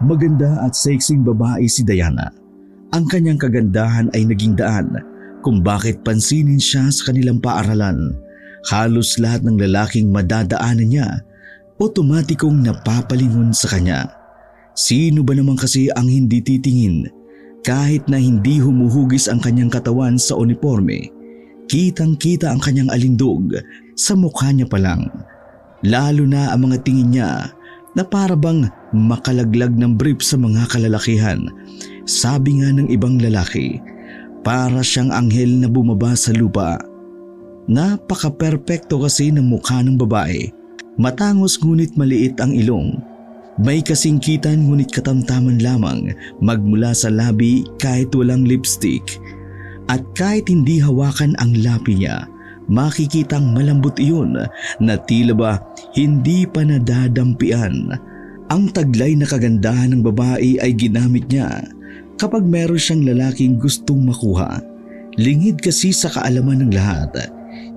Maganda at sexing babae si Diana. Ang kanyang kagandahan ay naging daan kung bakit pansinin siya sa kanilang paaralan. Halos lahat ng lalaking madadaanan niya, otomatikong napapalingon sa kanya. Sino ba naman kasi ang hindi titingin? Kahit na hindi humuhugis ang kanyang katawan sa uniforme, kitang-kita ang kanyang alindog sa mukha niya pa lang. Lalo na ang mga tingin niya na para bang makalaglag ng brief sa mga kalalakihan. Sabi nga ng ibang lalaki, para siyang anghel na bumaba sa lupa. Napaka-perpekto kasi ng mukha ng babae. Matangos ngunit maliit ang ilong. May kasingkitan ngunit katamtaman lamang magmula sa labi kahit walang lipstick. At kahit hindi hawakan ang labi niya, makikitang malambot iyon na tila ba hindi pa nadadampian. Ang taglay na kagandahan ng babae ay ginamit niya kapag meron siyang lalaking gustong makuha. Lingid kasi sa kaalaman ng lahat,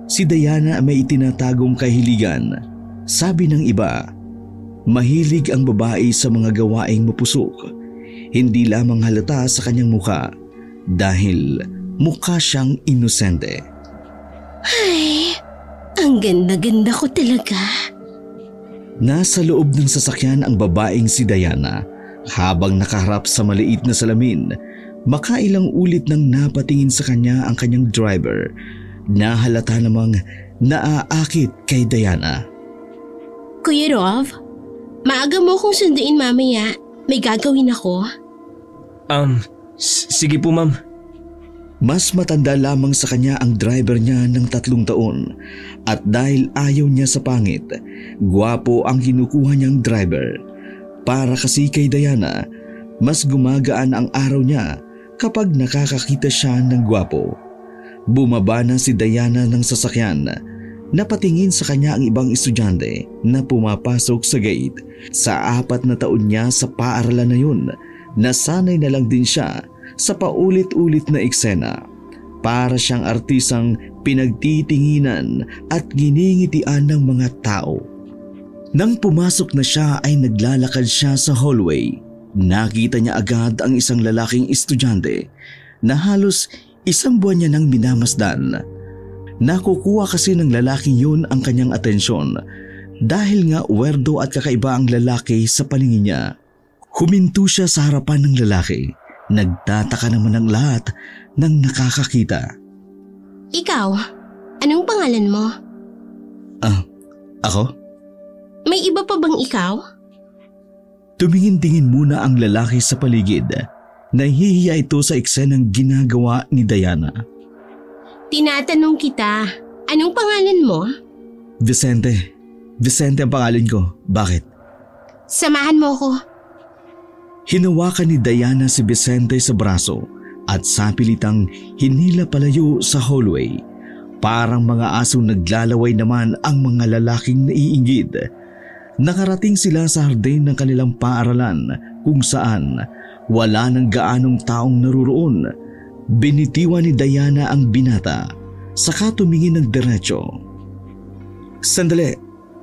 si Diana may itinatagong kahiligan. Sabi ng iba, mahilig ang babae sa mga gawaing mapusok. Hindi lamang halata sa kanyang mukha dahil mukha siyang inosente. Ay, ang ganda-ganda ko talaga. Nasa loob ng sasakyan ang babaeng si Diana habang nakaharap sa maliit na salamin. Makailang ulit nang napatingin sa kanya ang kanyang driver na halata namang naaakit kay Diana. Kuya Rov, maaga mo kung sunduin mamaya. May gagawin ako. Sige po ma'am. Mas matanda lamang sa kanya ang driver niya ng 3 taon at dahil ayaw niya sa pangit, gwapo ang kinukuha niyang driver. Para kasi kay Diana, mas gumagaan ang araw niya kapag nakakakita siya ng gwapo. Bumaba na si Diana ng sasakyan. Napatingin sa kanya ang ibang estudyante na pumapasok sa gate. Sa 4 na taon niya sa paaralan na yun, nasanay na lang din siya sa paulit-ulit na eksena. Para siyang artisang pinagtitinginan at giningitian ng mga tao. Nang pumasok na siya ay naglalakad siya sa hallway. Nakita niya agad ang isang lalaking estudyante na halos 1 buwan niya nang minamasdan. Nakukuha kasi ng lalaking yun ang kanyang atensyon dahil nga werdo at kakaiba ang lalaki sa paningin niya. Huminto siya sa harapan ng lalaki. Nagtataka naman ang lahat ng nakakakita. Ikaw, anong pangalan mo? Ako? May iba pa bang ikaw? Tumingin-tingin muna ang lalaki sa paligid. Nahihiya ito sa eksenang ginagawa ni Diana. Tinatanong kita, anong pangalan mo? Vicente. Vicente ang pangalan ko. Bakit? Samahan mo ko. Hinawakan ni Diana si Vicente sa braso at sapilitang hinila palayo sa hallway. Parang mga asong naglalaway naman ang mga lalaking naiinggit. Nakarating sila sa hardin ng kanilang paaralan kung saan wala nang gaanong taong naruroon. Binitiwan ni Diana ang binata, saka tumingin ng diretso. Sandali,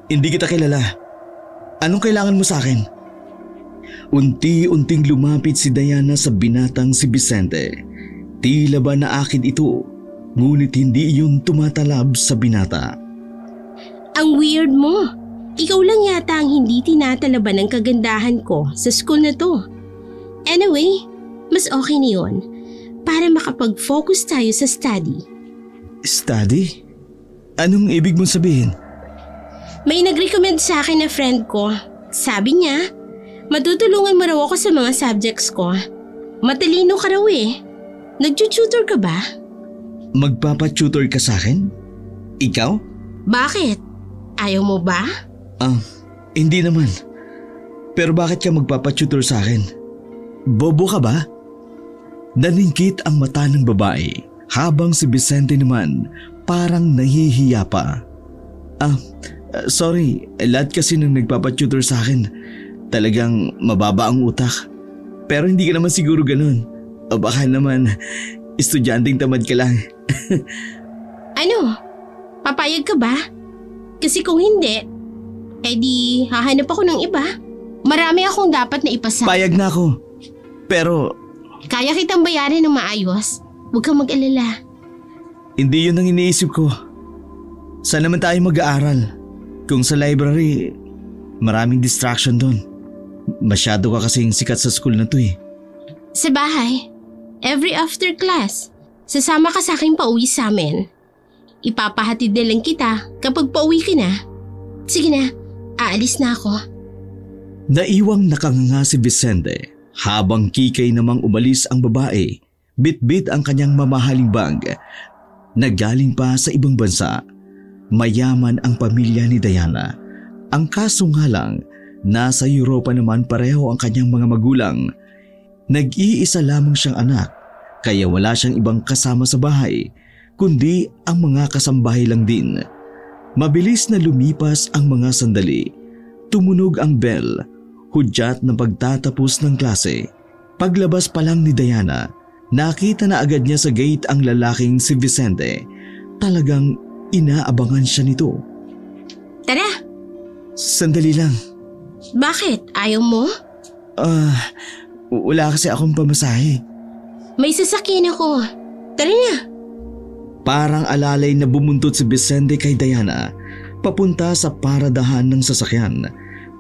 hindi kita kilala. Anong kailangan mo sa akin? Unti-unting lumapit si Diana sa binatang si Vicente. Tila ba naakit ito, ngunit hindi iyon tumatalab sa binata. Ang weird mo. Ikaw lang yata ang hindi tinatalaban ng kagandahan ko sa school na to. Anyway, mas okay na yun para makapag-focus tayo sa study. Study? Anong ibig mong sabihin? May nag-recommend sa akin na friend ko. Sabi niya, matutulungan mo raw ako sa mga subjects ko. Matalino ka raw eh. Nag-tutor ka ba? Magpapa-tutor ka sa akin? Ikaw? Bakit? Ayaw mo ba? Hindi naman. Pero bakit ka magpapa-tutor sa akin? Bobo ka ba? Naningkit ang mata ng babae habang si Vicente naman parang nahihiya pa. Sorry, lahat kasi nang nagpapa-tutor sa akin talagang mababa ang utak. Pero hindi ka naman siguro ganun. O baka naman estudyanteng tamad ka lang. Ano? Papayag ka ba? Kasi kung hindi, edi hahanap ako ng iba. Marami akong dapat na ipasa. Payag na ako. Pero Kaya kitang bayarin ng maayos. Huwag kang mag-alala. hindi yun ang iniisip ko. Saan naman tayo mag-aaral? Kung sa library, maraming distraction doon. Masyado ka kasing sikat sa school na to eh. Sa bahay, every after class, sasama ka sa akin pauwi sa amin. Ipapahatid na lang kita kapag pauwi ka na. Sige na, aalis na ako. Naiwang nakanganga si Vicente habang kikay namang umalis ang babae. Bit-bit ang kanyang mamahaling bag na galing pa sa ibang bansa. Mayaman ang pamilya ni Diana. Ang kaso nga lang, nasa Europa naman pareho ang kanyang mga magulang. Nag-iisa lamang siyang anak, kaya wala siyang ibang kasama sa bahay, kundi ang mga kasambahay lang din. Mabilis na lumipas ang mga sandali. Tumunog ang bell, hudyat ng pagtatapos ng klase. Paglabas pa lang ni Diana, nakita na agad niya sa gate ang lalaking si Vicente. Talagang inaabangan siya nito. Tara! Sandali lang. Bakit? Ayaw mo? Wala kasi akong pamasahe. May sasakyan ako. Tara na! Parang alalay na bumuntot si Vicente kay Diana, papunta sa paradahan ng sasakyan.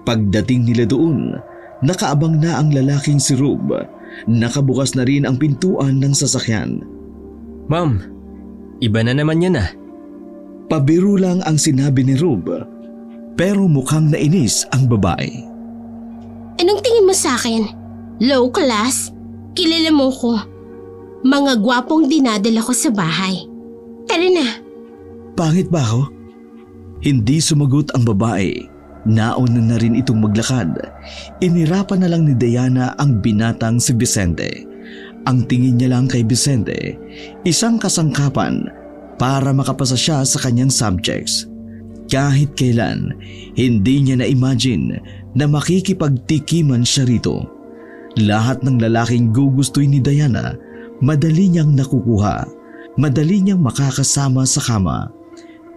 Pagdating nila doon, nakaabang na ang lalaking si Rube. Nakabukas na rin ang pintuan ng sasakyan. Ma'am, iba na naman yan ah. Pabiro lang ang sinabi ni Rube, pero mukhang nainis ang babae. Anong tingin mo sa akin? Low class? Kilala mo ko. Mga gwapong dinadala ko sa bahay. Tara na. Pangit ba ako? Hindi sumagot ang babae. Nauna na rin itong maglakad. Inirapan na lang ni Diana ang binatang si Vicente. Ang tingin niya lang kay Vicente, isang kasangkapan para makapasa siya sa kanyang subjects. Kahit kailan, hindi niya na-imagine na makikipagtikiman siya rito. Lahat ng lalaking gugustuhin ni Diana, madali niyang nakukuha. Madali niyang makakasama sa kama.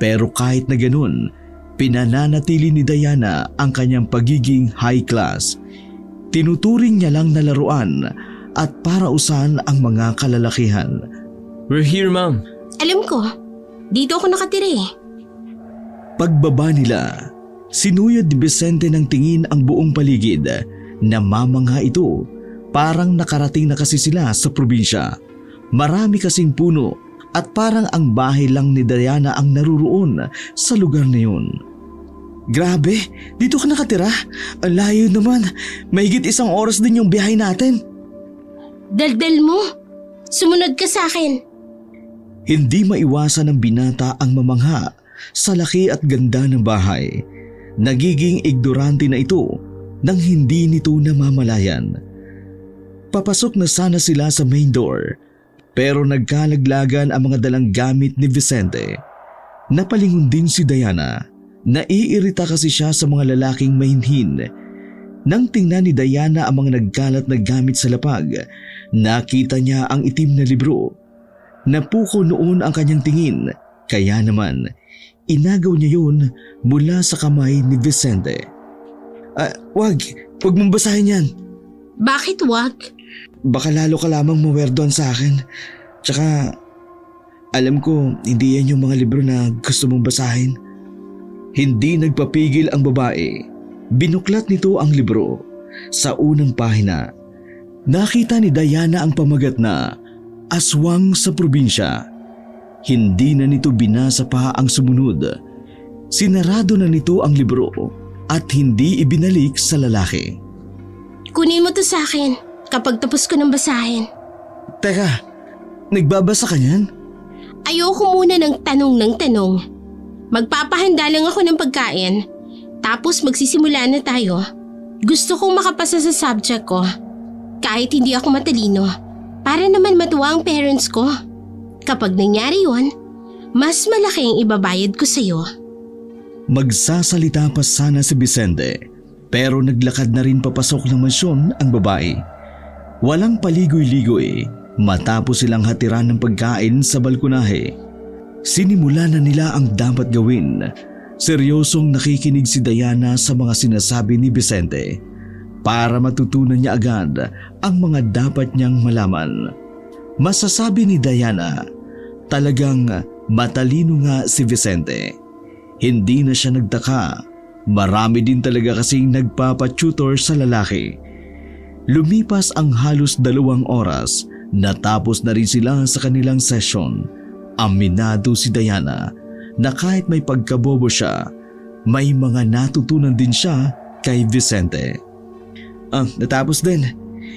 Pero kahit na ganun, pinananatili ni Diana ang kanyang pagiging high class. Tinuturing niya lang na laruan at parausan ang mga kalalakihan. We're here, ma'am. Alam ko, dito ako nakatira eh. Pagbaba nila, sinuyod ni Vicente ng tingin ang buong paligid. Namamangha ito, parang nakarating na kasi sila sa probinsya. Marami kasing puno at parang ang bahay lang ni Diana ang naruroon sa lugar na yun. Grabe, dito ka nakatira? Ang layo naman, mahigit 1 oras din yung biyahe natin. Daldal mo, sumunod ka sa akin. Hindi maiwasan ng binata ang mamangha sa laki at ganda ng bahay. Nagiging ignorante na ito nang hindi nito namamalayan. Papasok na sana sila sa main door, pero nagkalaglagan ang mga dalang gamit ni Vicente. Napalingon din si Diana. Naiirita kasi siya sa mga lalaking mahinhin. Nang tingnan ni Diana ang mga nagkalat na gamit sa lapag, nakita niya ang itim na libro. Napuko noon ang kanyang tingin, kaya naman inagaw niya yun mula sa kamay ni Vicente. Wag mong basahin yan. Bakit wag? Baka lalo ka lamang mawerdoan sa akin. Tsaka, alam ko hindi yan yung mga libro na gusto mong basahin. Hindi nagpapigil ang babae. Binuklat nito ang libro. Sa unang pahina, nakita ni Diana ang pamagat na Aswang sa Probinsya. Hindi na nito binasa pa ang sumunod. Sinarado na nito ang libro at hindi ibinalik sa lalaki. Kunin mo to sa akin kapag tapos ko ng basahin. Teka, nagbabasa ka niyan? Ayoko muna ng tanong. Magpapahanda lang ako ng pagkain, tapos magsisimula na tayo. Gusto kong makapasa sa subject ko, kahit hindi ako matalino, para naman matuwa ang parents ko. Kapag nangyari yun, mas malaki ang ibabayad ko sa'yo. Magsasalita pa sana si Vicente, pero naglakad na rin papasok ng mansyon ang babae. Walang paligoy-ligoy matapos silang hatiran ng pagkain sa balkonahe. Sinimula na nila ang dapat gawin. Seryosong nakikinig si Diana sa mga sinasabi ni Vicente. para matutunan niya agad ang mga dapat niyang malaman. Masasabi ni Diana, talagang matalino nga si Vicente. Hindi na siya nagtaka. Marami din talaga kasing nagpapatutor sa lalaki. Lumipas ang halos 2 oras, natapos na rin sila sa kanilang session. Aminado si Diana na kahit may pagkabobo siya, may mga natutunan din siya kay Vicente. Natapos din.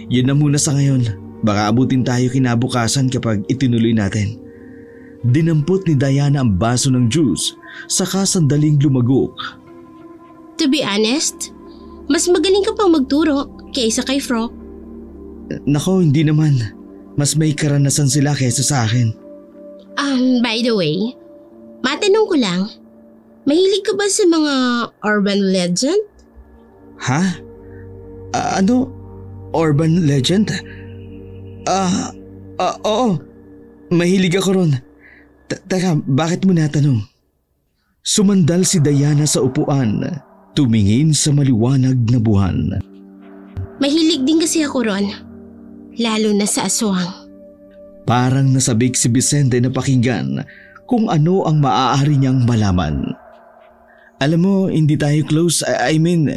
Yun na muna sa ngayon. Baka abutin tayo kinabukasan kapag itinuloy natin. Dinampot ni Diana ang baso ng juice, saka sandaling lumagok. To be honest, mas magaling ka pang magturo kaysa kay Fro. Nako, hindi naman. Mas may karanasan sila kaysa sa akin. By the way, matanong ko lang, mahilig ka ba sa mga urban legend? Ha? Ano? Urban legend? Oo. Mahilig ako ron. Teka, bakit mo natanong? Sumandal si Diana sa upuan, tumingin sa maliwanag na buwan. Mahilig din kasi ako ron, lalo na sa aswang. Parang nasabik si Vicente na pakinggan kung ano ang maaari niyang malaman. Alam mo, hindi tayo close. I mean,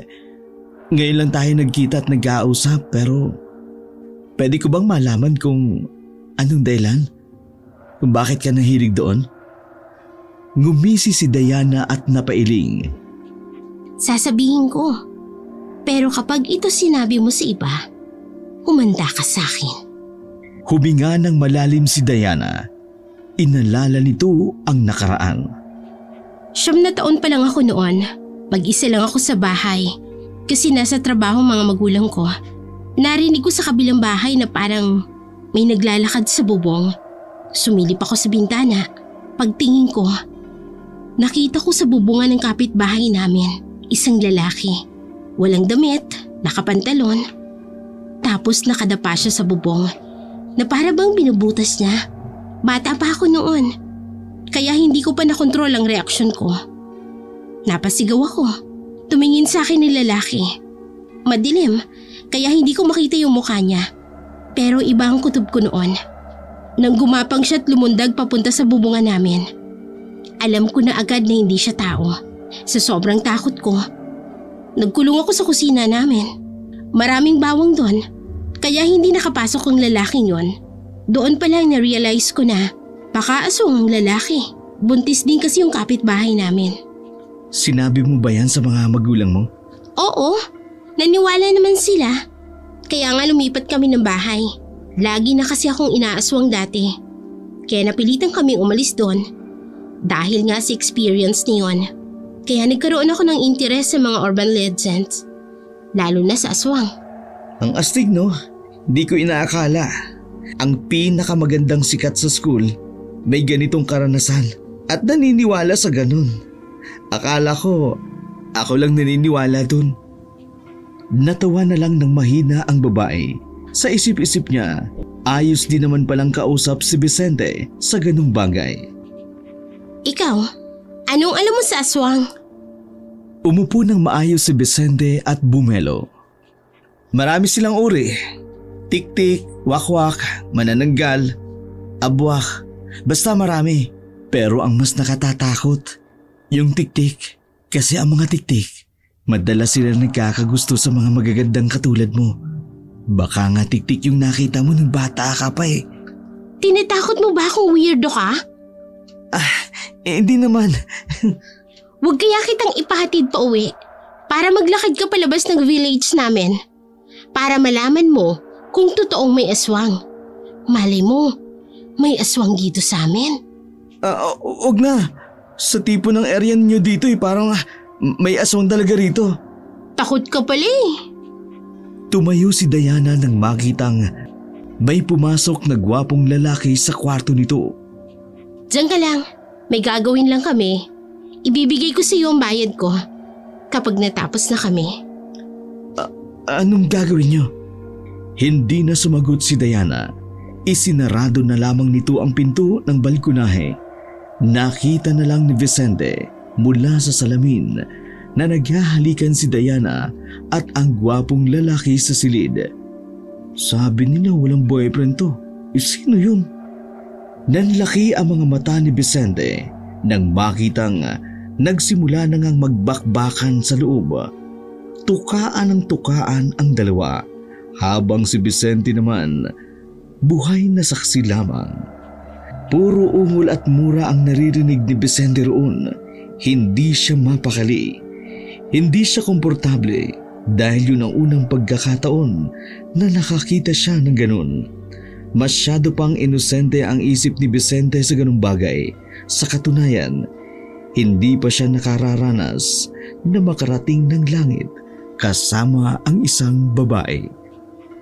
ngayon lang tayo nagkita at nag-ausap, pero pwede ko bang malaman kung anong dahilan? Kung bakit ka nahilig doon? Ngumisi si Diana at napailing. Sasabihin ko, pero kapag ito sinabi mo sa iba, humanda ka sa akin. Huminga ng malalim si Diana. Inalala nito ang nakaraan. 9 taon pa lang ako noon. Mag-isa lang ako sa bahay. Kasi nasa trabaho mga magulang ko. Narinig ko sa kabilang bahay na parang may naglalakad sa bubong. Sumilip ako sa bintana. Pagtingin ko, nakita ko sa bubungan ng kapitbahay namin isang lalaki. Walang damit, nakapantalon. Tapos nakadapa siya sa bubong na para bang binubutas niya. Bata pa ako noon, kaya hindi ko pa nakontrol ang reaksyon ko. Napasigaw ako. Tumingin sa akin ng lalaki. Madilim, kaya hindi ko makita yung mukha niya. Pero iba ang kutob ko noon. Nang gumapang siya at lumundag papunta sa bubungan namin, alam ko na agad na hindi siya tao. Sa sobrang takot ko, nagkulong ako sa kusina namin. Maraming bawang doon, kaya hindi nakapasok ang lalaking yon. Doon pa lang na-realize ko na baka aswang ang lalaki. Buntis din kasi yung kapitbahay namin. Sinabi mo ba yan sa mga magulang mo? Oo, naniwala naman sila. Kaya nga lumipat kami ng bahay. Lagi na kasi akong inaaswang dati. Kaya napilitan kaming umalis doon. Dahil nga sa experience niyon. Kaya nagkaroon ako ng interes sa mga urban legends. Lalo na sa aswang. Ang astig, no? Di ko inaakala. Ang pinakamagandang sikat sa school may ganitong karanasan at naniniwala sa ganun. Akala ko, ako lang naniniwala dun. Natawa na lang ng mahina ang babae. Sa isip-isip niya, ayos din naman palang kausap si Vicente sa ganung bagay. Ikaw, anong alam mo sa aswang? Umupo ng maayos si Vicente at bumelo. Marami silang uri. Tik-tik, wakwak, manananggal, abwak, basta marami. Pero ang mas nakatatakot, yung tik-tik. Kasi ang mga tik-tik, madalas sila nagkakagusto sa mga magagandang katulad mo. Baka nga tik-tik yung nakita mo nung bata ka pa eh. Tinatakot mo ba akong weirdo ka? Hindi naman. Huwag kaya kitang ipahatid pa uwi para maglakad ka palabas ng village namin. Para malaman mo kung totoong may aswang. Malay mo, may aswang dito sa amin. Huwag na. Sa tipo ng area niyo dito parang may aswang talaga rito. Takot ka pala eh. Tumayo si Diana nang makitang may pumasok na gwapong lalaki sa kwarto nito. Diyan ka lang, may gagawin lang kami. Ibibigay ko sa iyo ang bayad ko kapag natapos na kami. Anong gagawin niyo? Hindi na sumagot si Diana. Isinarado na lamang nito ang pinto ng balkonahe. Nakita na lang ni Vicente mula sa salamin na naghahalikan si Diana at ang gwapong lalaki sa silid. Sabi nila walang boyfriend to. Sino yun? Nanlaki ang mga mata ni Vicente nang makitang nagsimula na ngang magbakbakan sa loob. Tukaan ng tukaan ang dalawa habang si Vicente naman buhay na saksi lamang. Puro ungol at mura ang naririnig ni Vicente roon. Hindi siya mapakali. Hindi siya komportable dahil yun ang unang pagkakataon na nakakita siya ng ganun. Masyado pang inosente ang isip ni Vicente sa ganung bagay. Sa katunayan, hindi pa siya nakararanas na makarating ng langit kasama ang isang babae.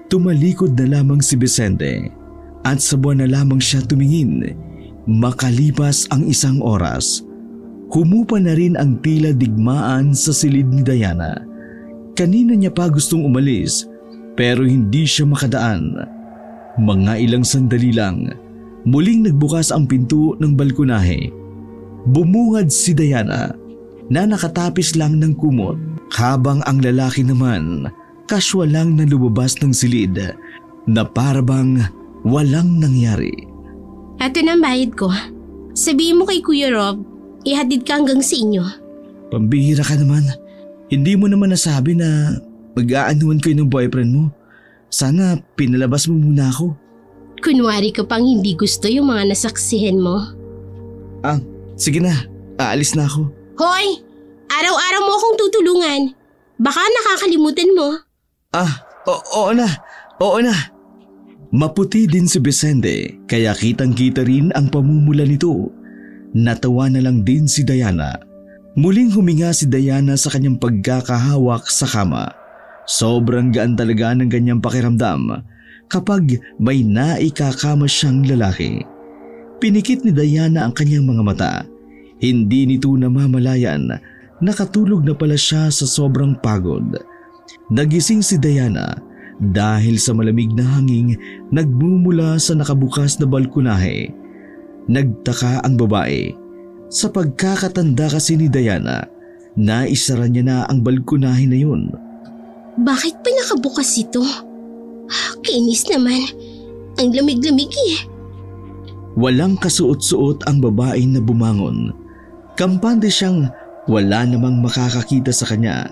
Tumalikod na lamang si Vicente at sa buwan na lamang siya tumingin. Makalipas ang isang oras, humupa na rin ang tila digmaan sa silid ni Diana. Kanina niya pa gustong umalis pero hindi siya makadaan. Mga ilang sandali lang, muling nagbukas ang pinto ng balkonahe. Bumungad si Diana na nakatapis lang ng kumot habang ang lalaki naman kaswal lang na lumabas ng silid na parabang walang nangyari. Ito na ang bayad ko. Sabihin mo kay Kuya Rob, ihatid ka hanggang sa inyo. Pambihira ka naman. Hindi mo naman nasabi na mag-aanuhan kayo ng boyfriend mo. Sana pinalabas mo muna ako. Kunwari ka pang hindi gusto yung mga nasaksihan mo. Sige na. Aalis na ako. Hoy! Araw-araw mo akong tutulungan. Baka nakakalimutan mo. Oo na. Oo na. Maputi din si Vicente kaya kitang-kita rin ang pamumula nito. Natawa na lang din si Diana. Muling huminga si Diana sa kanyang pagkakahawak sa kama. Sobrang gaan talaga ng ganyang pakiramdam kapag may naikakama siyang lalaki. Pinikit ni Diana ang kanyang mga mata. Hindi nito namamalayan, nakatulog na pala siya sa sobrang pagod. Nagising si Diana dahil sa malamig na hangin nagmumula sa nakabukas na balkonahe. Nagtaka ang babae. Sa pagkakatanda kasi ni Diana, naisara niya na ang balkonahe na yun. Bakit pa nakabukas ito? Kinis naman. Ang lamig-lamig eh. Walang kasuot-suot ang babae na bumangon. Kampante siyang wala namang makakakita sa kanya.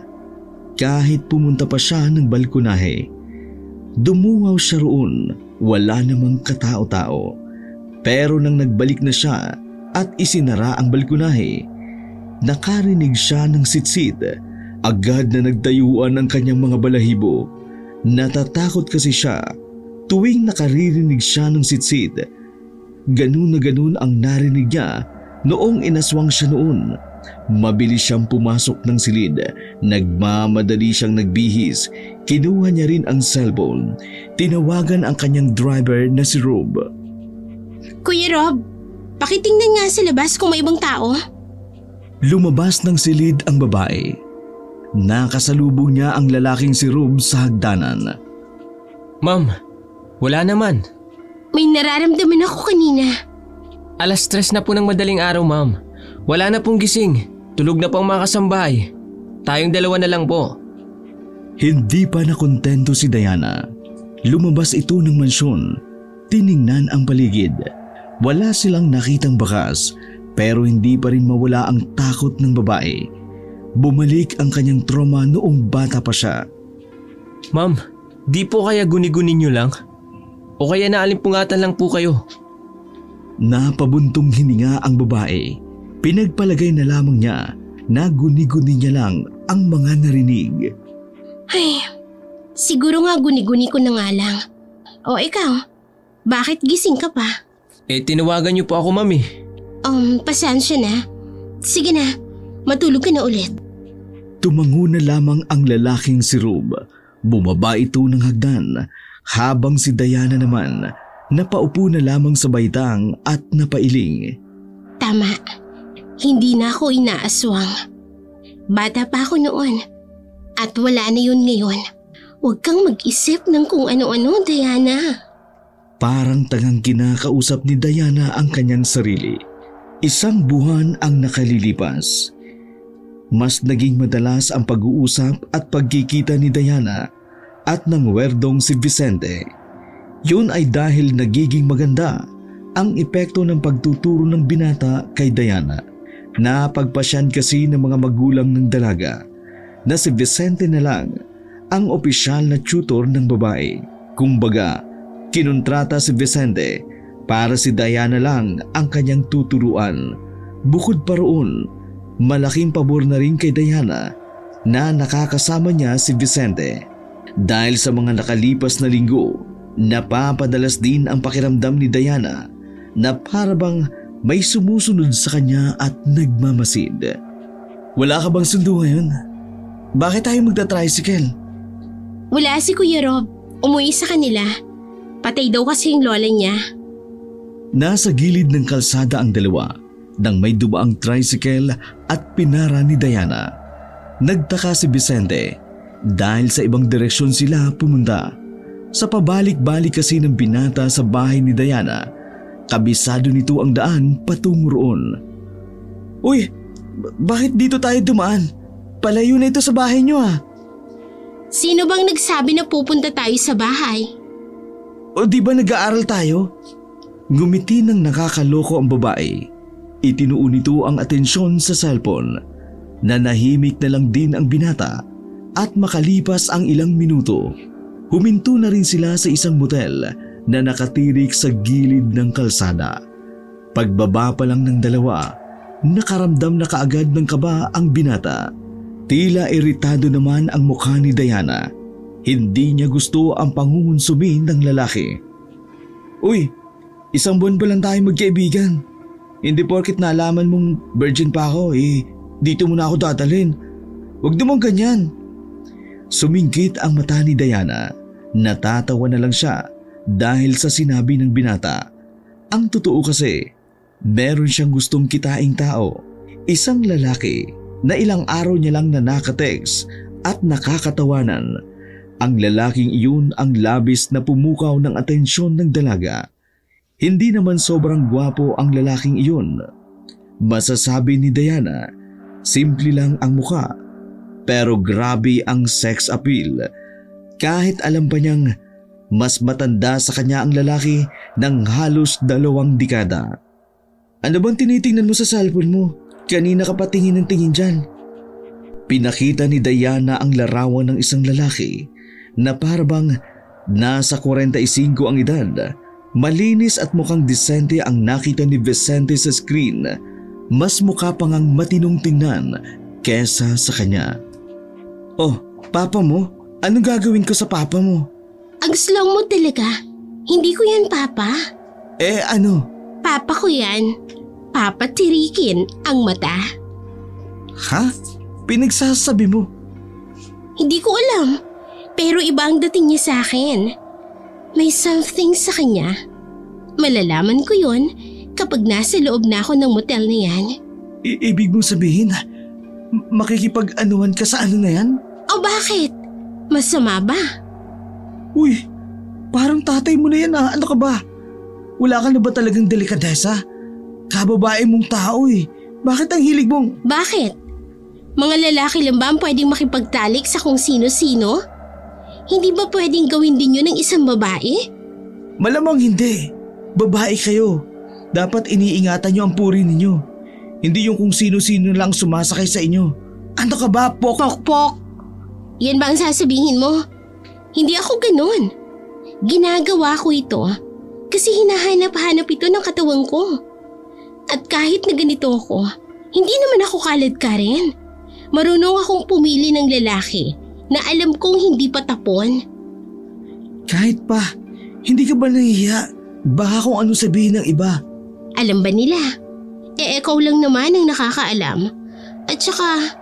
Kahit pumunta pa siya ng balkonahe. Dumungaw siya roon, wala namang katao-tao. Pero nang nagbalik na siya at isinara ang balkonahe, nakarinig siya ng sitsit. Agad na nagtayuan ang kanyang mga balahibo. Natatakot kasi siya tuwing nakaririnig siya ng sitsit. Ganun na ganun ang narinig niya noong inaswang siya noon. Mabilis siyang pumasok ng silid. Nagmamadali siyang nagbihis. Kinuha niya rin ang cellphone. Tinawagan ang kanyang driver na si Rob. Kuya Rob, pakitingnan nga sa labas kung may ibang tao. Lumabas ng silid ang babae. Nakasalubong niya ang lalaking si Rob sa hagdanan. Ma'am, wala naman. May nararamdaman ako kanina. 3:00 na po ng madaling araw, ma'am. Wala na pong gising. Tulog na po ang mga kasambahay. Tayong dalawa na lang po. Hindi pa nakontento si Diana. Lumabas ito ng mansyon. Tiningnan ang paligid. Wala silang nakitang bakas pero hindi pa rin mawala ang takot ng babae. Bumalik ang kanyang trauma noong bata pa siya. Ma'am, di po kaya guni-gunin niyo lang? O kaya naalimpungatan lang po kayo? Napabuntong hininga ang babae. Pinagpalagay na lamang niya na guni-guni niya lang ang mga narinig. Ay, siguro nga guni-guni ko na nga lang. O ikaw, bakit gising ka pa? Tinawagan niyo po ako, ma'am eh. Pasensya na. Sige na, matulog ka na ulit. Tumango na lamang ang lalaking si Rob. Bumaba ito ng hagdan habang si Diana naman napaupo na lamang sa baitang at napailing. Tama, hindi na ako inaaswang. Bata pa ako noon at wala na yun ngayon. Huwag kang mag-isip ng kung ano-ano, Diana. Parang tangang kinakausap ni Diana ang kanyang sarili. 1 buwan ang nakalilipas. mas naging madalas ang pag-uusap at pagkikita ni Diana at ng werdong si Vicente. Yun ay dahil nagiging maganda ang epekto ng pagtuturo ng binata kay Diana. Napagpasyan kasi ng mga magulang ng dalaga na si Vicente na lang ang opisyal na tutor ng babae. Kumbaga, kinontrata si Vicente para si Diana lang ang kanyang tuturuan. Bukod pa roon, malaking pabor na rin kay Diana na nakakasama niya si Vicente. Dahil sa mga nakalipas na linggo, napapadalas din ang pakiramdam ni Diana na parabang may sumusunod sa kanya at nagmamasid. Wala ka bang sundo ngayon? Bakit tayo magta-tricycle? Wala si Kuya Rob. Umuwi sa kanila. Patay daw kasi yung lola niya. Nasa gilid ng kalsada ang dalawa nang may dumaang tricycle at pinara ni Diana. Nagtaka si Vicente dahil sa ibang direksyon sila pumunta. Sa pabalik-balik kasi ng binata sa bahay ni Diana, kabisado nito ang daan patungo roon. Uy, bakit dito tayo dumaan? Palayo na ito sa bahay niyo ah. Sino bang nagsabi na pupunta tayo sa bahay? O di ba nag-aaral tayo? Ngumiti ng nakakaloko ang babae. Itinuon nito ang atensyon sa cellphone. Nanahimik na lang din ang binata at makalipas ang ilang minuto, huminto na rin sila sa isang motel na nakatirik sa gilid ng kalsada. Pagbaba pa lang ng dalawa, nakaramdam na kaagad ng kaba ang binata. Tila iritado naman ang mukha ni Diana. Hindi niya gusto ang pangungunsumi ng lalaki. Uy, isang buwan pa lang tayo magkaibigan. Hindi porket nalaman mong virgin pa ako, dito mo na ako dadalhin. Huwag naman ganyan. Sumingkit ang mata ni Diana. Natatawa na lang siya dahil sa sinabi ng binata. Ang totoo kasi, meron siyang gustong kitaing tao. Isang lalaki na ilang araw niya lang na nakatext at nakakatawanan. Ang lalaking iyon ang labis na pumukaw ng atensyon ng dalaga. Hindi naman sobrang gwapo ang lalaking iyon. Masasabi ni Diana, simple lang ang mukha. Pero grabe ang sex appeal. Kahit alam pa niyang mas matanda sa kanya ang lalaki ng halos 2 dekada. Ano bang tinitingnan mo sa cellphone mo? Kanina ka pa tingin ng tingin dyan. Pinakita ni Diana ang larawan ng isang lalaki na parabang nasa 45 ang edad. Malinis at mukhang disente ang nakita ni Vicente sa screen. Mas mukha pang ang matinong tingnan kesa sa kanya. Oh, papa mo? Anong gagawin ko sa papa mo? Ang slow mo talaga. Hindi ko yan papa. Ano? Papa ko yan. Papatirikin ang mata. Ha? Pinagsasabi mo? Hindi ko alam. Pero iba ang dating niya sa akin. May something sa kanya. Malalaman ko yon kapag nasa loob na ako ng motel na yan. Ibig mong sabihin, makikipag-anuhan ka sa ano na yan? O bakit? Masama ba? Uy, parang tatay mo na yan ah. Ano ka ba? Wala ka na ba talagang delikadesa? Kababae mong tao eh. Bakit ang hilig mong… Bakit? Mga lalaki lang ba ang pwedeng makipagtalik sa kung sino-sino? Hindi ba pwedeng gawin din yun ng isang babae? Malamang hindi. Babae kayo. Dapat iniingatan nyo ang puri ninyo. Hindi yung kung sino-sino lang sumasakay sa inyo. Ano ka ba, Pok? Pok! Yan ba ang sasabihin mo? Hindi ako ganun. Ginagawa ko ito kasi hinahanap-hanap ito ng katawan ko. At kahit na ganito ako, hindi naman ako kalad ka rin. Marunong akong pumili ng lalaki na alam kong hindi patapon. Kahit pa, hindi ka ba nahihiya? Baka kung ano sabihin ng iba. Alam ba nila? Ikaw lang naman ang nakakaalam. At saka,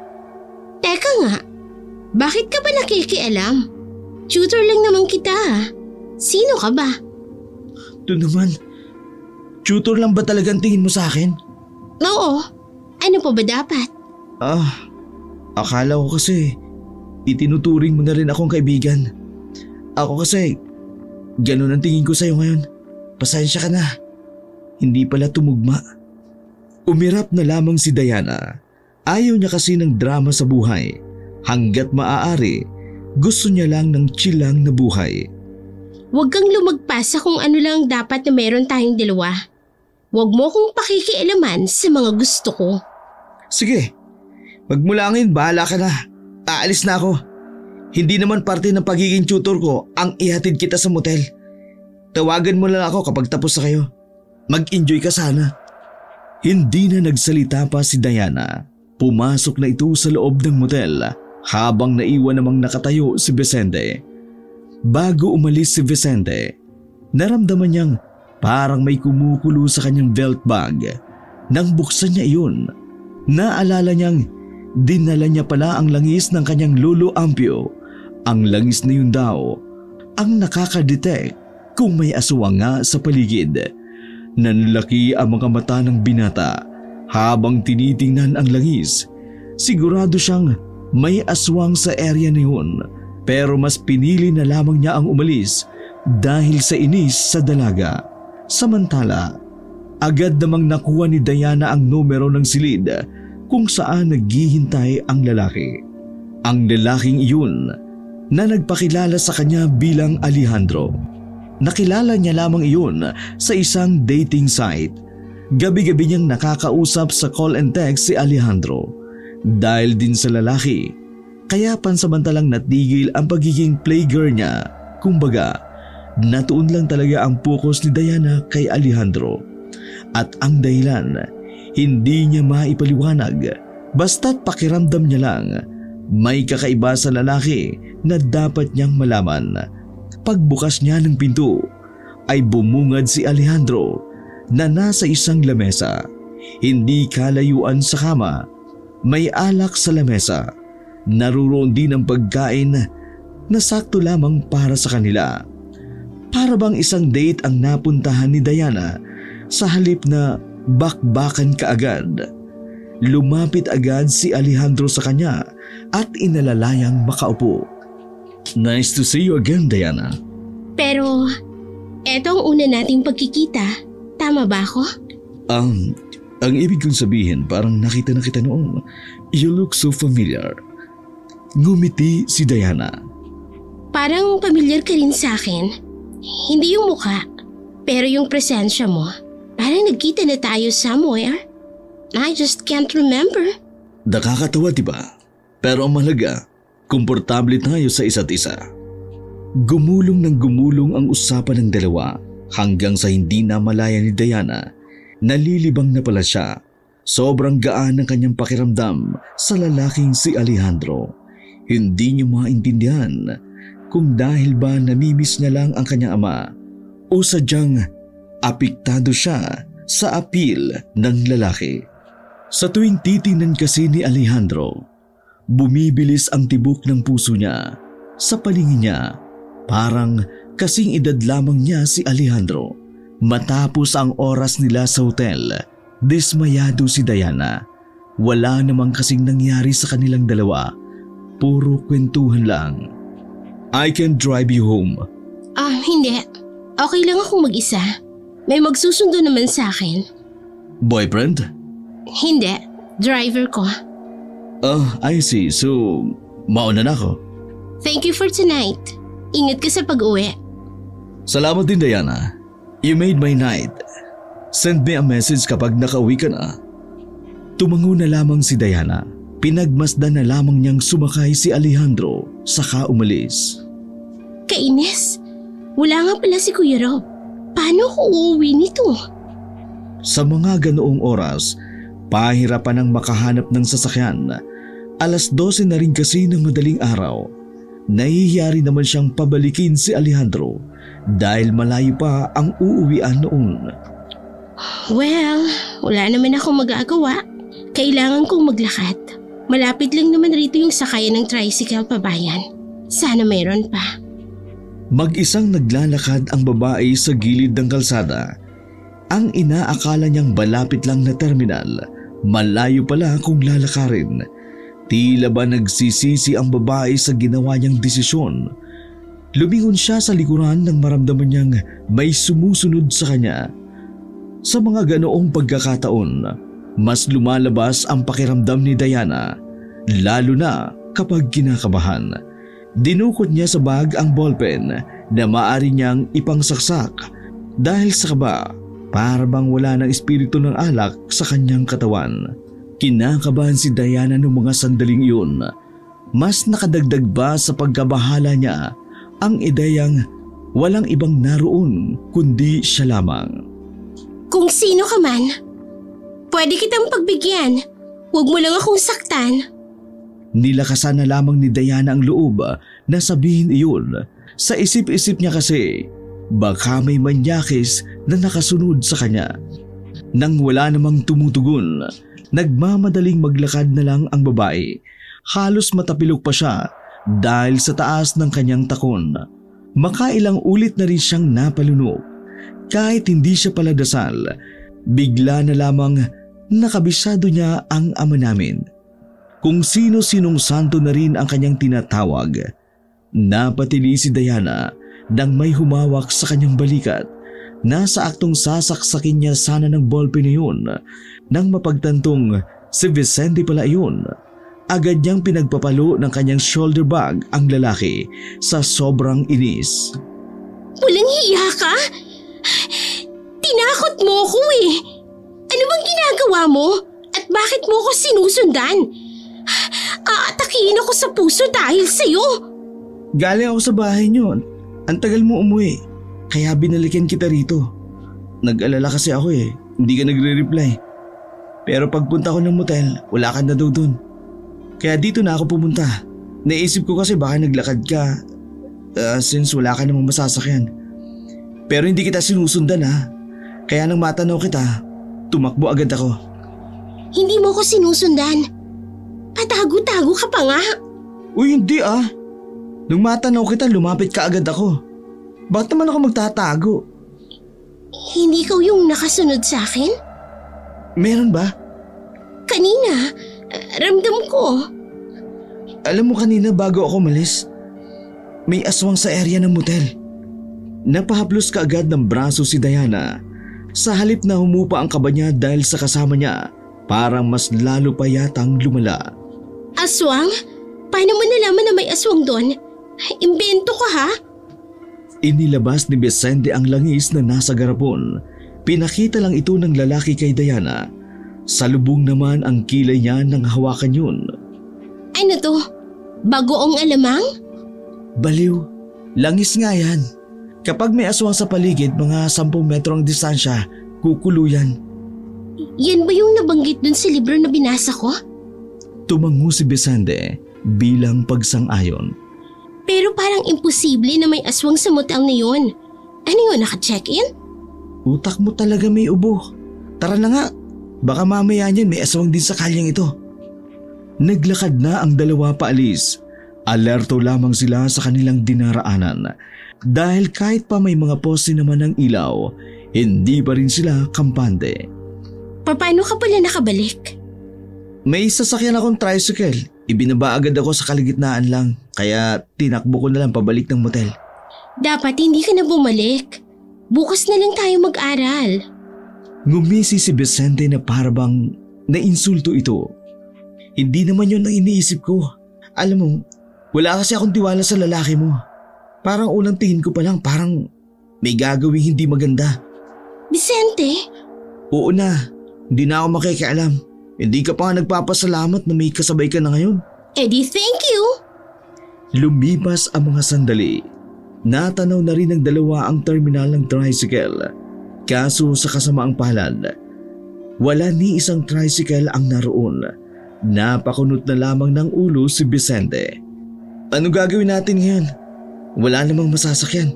teka nga, bakit ka ba nakikialam? Tutor lang naman kita. Sino ka ba? Ito naman, tutor lang ba talagang tingin mo sa akin? Oo. Ano pa ba dapat? Akala ko kasi itinuturing mo na rin akong kaibigan. Ako kasi, ganun ang tingin ko sa'yo ngayon. Pasensya ka na. Hindi pala tumugma. Umirap na lamang si Diana Ayaw niya kasi ng drama sa buhay. Hanggat maaari, gusto niya lang ng chilang na buhay. Huwag kang lumagpas sa kung ano lang dapat na meron tayong dalawa. Huwag mo kong pakikialaman sa mga gusto ko. Sige, magmulangin, bahala ka na. Aalis na ako. Hindi naman parte ng pagiging tutor ko ang ihatid kita sa motel. Tawagan mo lang ako kapag tapos na kayo. Mag-enjoy ka sana. Hindi na nagsalita pa si Diana. Pumasok na ito sa loob ng motel habang naiwan namang nakatayo si Vicente. Bago umalis si Vicente, naramdaman niyang parang may kumukulo sa kanyang belt bag. Nang buksan niya iyon, naalala niyang dinala niya pala ang langis ng kanyang lolo Ampio. Ang langis na yun daw ang nakakadetect kung may aswang nga sa paligid. Nanlaki ang mga mata ng binata habang tinitingnan ang langis. Sigurado siyang may aswang sa area na yun, pero mas pinili na lamang niya ang umalis dahil sa inis sa dalaga. Samantala, agad namang nakuha ni Diana ang numero ng silid kung saan naghihintay ang lalaki. Ang lalaking iyon na nagpakilala sa kanya bilang Alejandro. Nakilala niya lamang iyon sa isang dating site. Gabi-gabi niyang nakakausap sa call and text si Alejandro. Dahil din sa lalaki, kaya pansamantalang natigil ang pagiging playgirl niya. Kumbaga, natuon lang talaga ang focus ni Diana kay Alejandro. At ang dahilan, hindi niya maipaliwanag, basta't pakiramdam niya lang may kakaiba sa lalaki na dapat niyang malaman. Pagbukas niya ng pinto ay bumungad si Alejandro na nasa isang lamesa. Hindi kalayuan sa kama, may alak sa lamesa. Naroon din ang pagkain na sakto lamang para sa kanila. Para bang isang date ang napuntahan ni Diana sa halip na bakbakan kaagad. Lumapit agad si Alejandro sa kanya at inalalayang makaupo. Nice to see you again, Diana. Pero, eto ang una nating pagkikita. Tama ba ako? Ang ibig kong sabihin, parang nakita na kita noon. You look so familiar. Ngumiti si Diana. Parang pamilyar ka rin sa akin. Hindi yung mukha, pero yung presensya mo. Parang nagkita na tayo somewhere. I just can't remember. Nakakatawa, diba? Pero ang mahalaga, komportable tayo sa isa't isa. Gumulong ng gumulong ang usapan ng dalawa hanggang sa hindi na malaya ni Diana. Nalilibang na pala siya. Sobrang gaan ng kanyang pakiramdam sa lalaking si Alejandro. Hindi niya maintindihan kung dahil ba namimiss niya lang ang kanyang ama o sadyang apektado siya sa appeal ng lalaki. Sa tuwing titingnan kasi ni Alejandro, bumibilis ang tibok ng puso niya. Sa palingin niya, parang kasing edad lamang niya si Alejandro. Matapos ang oras nila sa hotel, dismayado si Diana. Wala namang kasing nangyari sa kanilang dalawa. Puro kwentuhan lang. I can drive you home. Hindi. Okay lang akong mag-isa. May magsusundo naman sa akin. Boyfriend? Hindi. Driver ko. I see. So, mauna na ako. Thank you for tonight. Ingat ka sa pag-uwi. Salamat din, Diana. You made my night. Send me a message kapag nakauwi ka na. Tumango na lamang si Diana. Pinagmasdan na lamang niyang sumakay si Alejandro saka umalis. Kainis. Wala nga pala si Kuya Rob. Paano ko uuwi nito? Sa mga ganoong oras, pahirapan ang makahanap ng sasakyan. 12:00 na rin kasi ng madaling araw. Nahihiyari naman siyang pabalikin si Alejandro dahil malayo pa ang uuwian noon. Well, wala naman akong magagawa. Kailangan kong maglakad. Malapit lang naman rito yung sakayan ng tricycle pabayan. Sana mayroon pa. Mag-isang naglalakad ang babae sa gilid ng kalsada. Ang inaakala niyang malapit lang na terminal, malayo pala kung lalakarin. Tila ba nagsisisi ang babae sa ginawa niyang desisyon. Lumingon siya sa likuran nang maramdaman niyang may sumusunod sa kanya. Sa mga ganoong pagkakataon, Mas lumalabas ang pakiramdam ni Diana, lalo na kapag kinakabahan. Dinukot niya sa bag ang ballpen na maaari niyang ipangsaksak dahil sa kaba, para bang wala ng espiritu ng alak sa kanyang katawan. Kinakabahan si Diana noong mga sandaling iyon. Mas nakadagdag ba sa pagkabahala niya ang ideyang walang ibang naroon kundi siya lamang. Kung sino ka man, pwede kitang pagbigyan. Huwag mo lang akong saktan. Nilakasan na lamang ni Diana ang loob na sabihin iyon. Sa isip-isip niya kasi, baka may manyakis na nakasunod sa kanya. Nang wala namang tumutugon, nagmamadaling maglakad na lang ang babae. Halos matapilok pa siya dahil sa taas ng kanyang takon. Makailang ulit na rin siyang napalunok. Kahit hindi siya paladasal, bigla na lamang nakabisado niya ang ama namin. Kung sino-sinong santo na rin ang kanyang tinatawag. Napatili si Diana nang may humawak sa kanyang balikat. Nasa aktong sasaksakin niya sana ng ballpen na yun. Nang mapagtantong si Vicente pala yun, agad niyang pinagpapalo ng kanyang shoulder bag ang lalaki sa sobrang inis. Walang hiya ka? Tinakot mo ko eh. Ano bang ginagawa mo? At bakit mo ko sinusundan? Aatakihin ako sa puso dahil sa'yo. Galing ako sa bahay niyo. Ang tagal mo umuwi. Kaya binalikan kita rito. Nag-alala kasi ako eh. Hindi ka nagre-reply. Pero pagpunta ko ng motel, wala ka na daw dun. Kaya dito na ako pumunta. Naisip ko kasi baka naglakad ka since wala ka namang masasakyan. Pero hindi kita sinusundan ha. Kaya nang matanaw kita, tumakbo agad ako. Hindi mo ko sinusundan. Patago-tago ka pa nga. Uy, hindi ah. Nung matanaw kita, lumapit ka agad ako. Bakit naman ako magtatago? Hindi ikaw yung nakasunod sa akin? Meron ba? Kanina, ramdam ko. Alam mo kanina bago ako umalis, may aswang sa area ng motel. Napahaplos ka agad ng braso si Diana. Sa halip na humupa ang kaba niya dahil sa kasama niya, parang mas lalo pa yatang lumala. Aswang? Paano mo nalaman na may aswang doon? Imbento ka ha? Inilabas ni Vicente ang langis na nasa garapon. Pinakita lang ito ng lalaki kay Diana. Salubong naman ang kilay niya nang hawakan yun. Ano to? Bagoong alamang? Baliw, langis nga yan. Kapag may aswang sa paligid, mga 10 metro ang distansya, kukuluyan. Yan ba yung nabanggit dun sa libro na binasa ko? Tumango si Vicente bilang pagsang-ayon. Pero parang imposible na may aswang sa motel na yun. Ano yun, naka-check-in? Utak mo talaga may ubo. Tara na nga, baka mamaya niyan may aswang din sa kalyang ito. Naglakad na ang dalawa paalis. Alerto lamang sila sa kanilang dinaraanan. Dahil kahit pa may mga poste naman ng ilaw, hindi pa rin sila kampante. Paano ka pala nakabalik? May sasakyan akong tricycle. Ibinaba agad ako sa kaligitnaan lang, kaya tinakbo ko na lang pabalik ng motel. Dapat hindi ka na bumalik. Bukas na lang tayo mag-aral. Ngumisi si Vicente na parabang nainsulto ito. Hindi naman yun ang iniisip ko. Alam mo, wala kasi akong tiwala sa lalaki mo. Parang unang tingin ko pa lang parang may gagawing hindi maganda. Vicente? Oo na, hindi na ako makikialam. Hindi ka pa nga nagpapasalamat na may kasabay ka na ngayon. Eddie, thank you! Lumipas ang mga sandali. Natanaw na rin ng dalawa ang terminal ng tricycle. Kaso sa kasamaang palad, wala ni isang tricycle ang naroon. Napakunot na lamang ng ulo si Vicente. Ano gagawin natin ngayon? Wala namang masasakyan.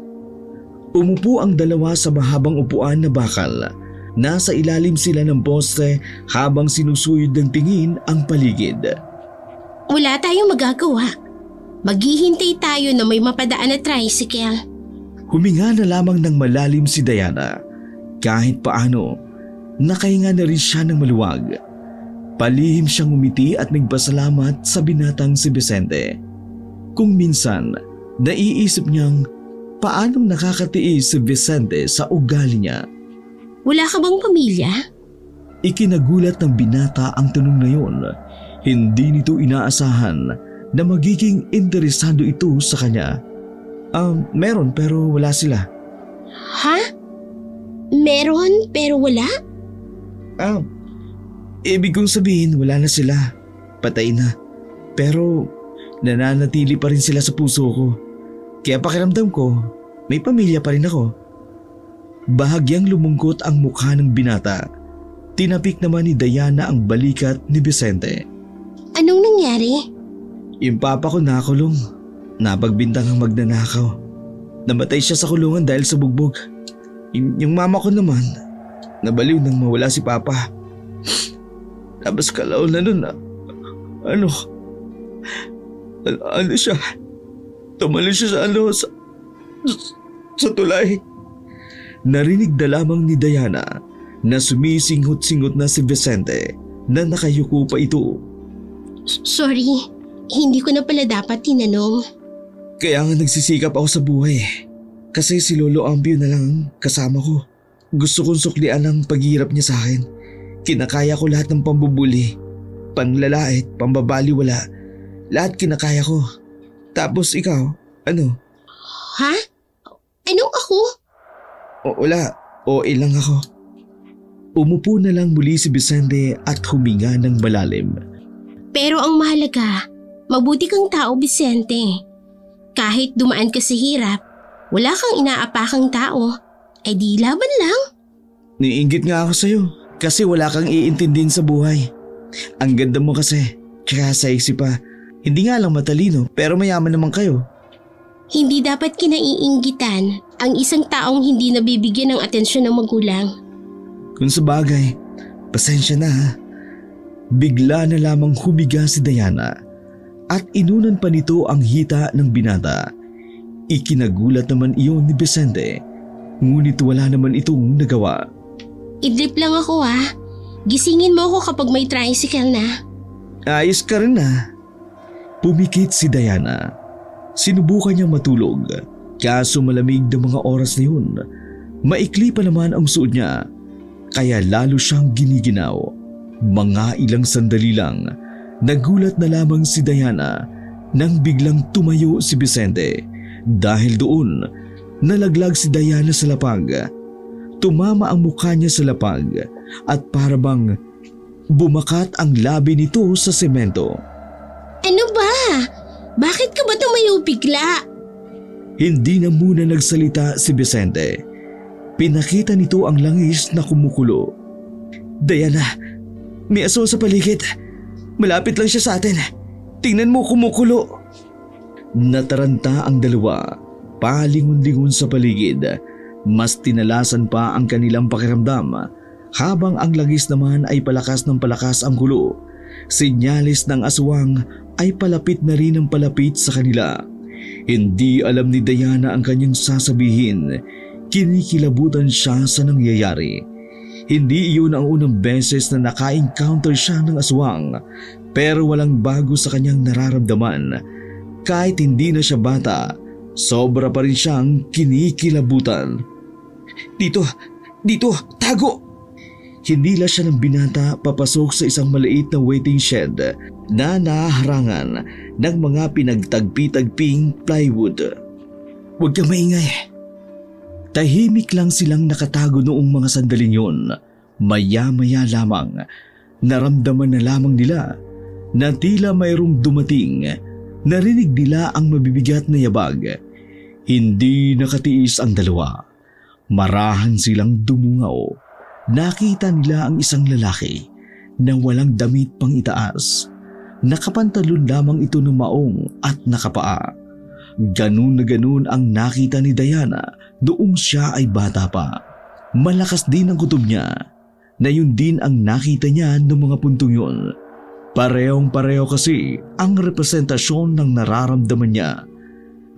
Umupo ang dalawa sa mahabang upuan na bakal. Nasa ilalim sila ng poste habang sinusuyod ng tingin ang paligid. Wala tayong magagawa. Maghihintay tayo na may mapadaan na tricycle. Huminga na lamang ng malalim si Diana. Kahit paano, nakahinga na rin siya ng maluwag. Palihim siyang umiti at nagpasalamat sa binatang si Vicente. Kung minsan, naiisip niyang paanong nakakatiis si Vicente sa ugali niya. Wala ka bang pamilya? Ikinagulat ng binata ang tanong na yon. Hindi nito inaasahan na magiging interesado ito sa kanya. Meron pero wala sila. Ha? Meron pero wala? Ibig kong sabihin wala na sila. Patay na. Pero nananatili pa rin sila sa puso ko. Kaya pakiramdam ko, may pamilya pa rin ako. Bahagyang lumungkot ang mukha ng binata. Tinapik naman ni Diana ang balikat ni Vicente. Anong nangyari? Yung papa ko nakulong. Napagbintang ang magnanakaw. Namatay siya sa kulungan dahil sa bugbog. Yung mama ko naman, nabaliw nang mawala si papa. Tapos kalaon na nun, ano siya? Tumalon siya sa tulay. Narinig na lamang ni Diana na sumisinghot-singhot na si Vicente na nakayuko pa ito. Sorry, hindi ko na pala dapat tinanong. Kaya nga nagsisikap ako sa buhay. Kasi si Lolo Ambio na lang ang kasama ko. Gusto kong suklian ang paghihirap niya sa akin. Kinakaya ko lahat ng pambubuli, panlalait, pambabaliwala. Lahat kinakaya ko. Tapos ikaw, ano? Ha? Anong ako? Wala, lang ako. Umupo na lang muli si Vicente at huminga ng malalim. Pero ang mahalaga, mabuti kang tao, Vicente. Kahit dumaan ka sa hirap, wala kang inaapakang tao, ay di laban lang. Niinggit nga ako sa'yo kasi wala kang iintindihin sa buhay. Ang ganda mo kasi, tsaka sexy pa. Hindi nga lang matalino pero mayaman naman kayo. Hindi dapat kinaiinggitan ang isang taong hindi nabibigyan ng atensyon ng magulang. Kung sa bagay, pasensya na ha. Bigla na lamang humiga si Diana at inunan pa nito ang hita ng binata. Ikinagulat naman iyon ni Vicente, ngunit wala naman itong nagawa. Idrip lang ako ha. Gisingin mo ako kapag may tricycle na. Ayos ka rin na. Pumikit si Diana. Sinubukan niya matulog, kaso malamig ng mga oras na yun. Maikli pa naman ang suot niya, kaya lalo siyang giniginaw. Mga ilang sandali lang, nagulat na lamang si Diana nang biglang tumayo si Vicente. Dahil doon, nalaglag si Diana sa lapag. Tumama ang mukha niya sa lapag at parabang bumakat ang labi nito sa semento. Ano ba? Bakit ka ba tumayo bigla? Hindi na muna nagsalita si Vicente. Pinakita nito ang langis na kumukulo. Diana, may aso sa paligid. Malapit lang siya sa atin. Tingnan mo, kumukulo. Nataranta ang dalawa, palingon-lingon sa paligid. Mas tinalasan pa ang kanilang pakiramdam habang ang langis naman ay palakas ng palakas ang kulo. Sinyalis ng aswang ay palapit na rin ang palapit sa kanila. Hindi alam ni Diana ang kanyang sasabihin. Kinikilabutan siya sa nangyayari. Hindi iyon ang unang beses na naka-encounter siya ng aswang, pero walang bago sa kanyang nararamdaman. Kahit hindi na siya bata, sobra pa rin siyang kinikilabutan. Dito, tago! Hinila siya ng binata papasok sa isang maliit na waiting shed na naharangan ng mga pinagtagpi-tagping plywood. Huwag kang maingay. Tahimik lang silang nakatago noong mga sandaling yun. Maya-maya lamang, naramdaman na lamang nila na tila mayroong dumating. Narinig nila ang mabibigat na yabag. Hindi nakatiis ang dalawa. Marahan silang dumungaw. Nakita nila ang isang lalaki na walang damit pang itaas. Nakapantalon lamang ito ng maong at nakapaa. Ganun na ganun ang nakita ni Diana noong siya ay bata pa. Malakas din ang kutob niya na yun din ang nakita niya ng mga puntong yun. Parehong-pareho kasi ang representasyon ng nararamdaman niya.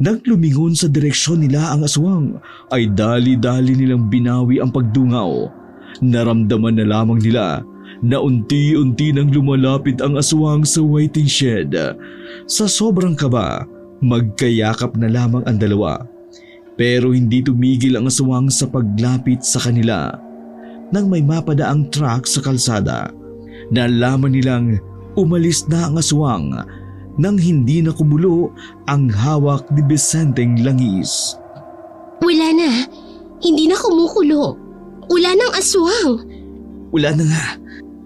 Nang lumingon sa direksyon nila ang aswang ay dali-dali nilang binawi ang pagdungaw. Naramdaman na lamang nila na unti-unti nang lumalapit ang aswang sa waiting shed. Sa sobrang kaba, magkayakap na lamang ang dalawa. Pero hindi tumigil ang aswang sa paglapit sa kanila. nang may mapadaang truck sa kalsada. Nalaman nilang umalis na ang aswang nang hindi na kumulo ang hawak ni Vicenteng langis. Wala na. Hindi na kumukulo. Wala nang aswang. Wala na nga.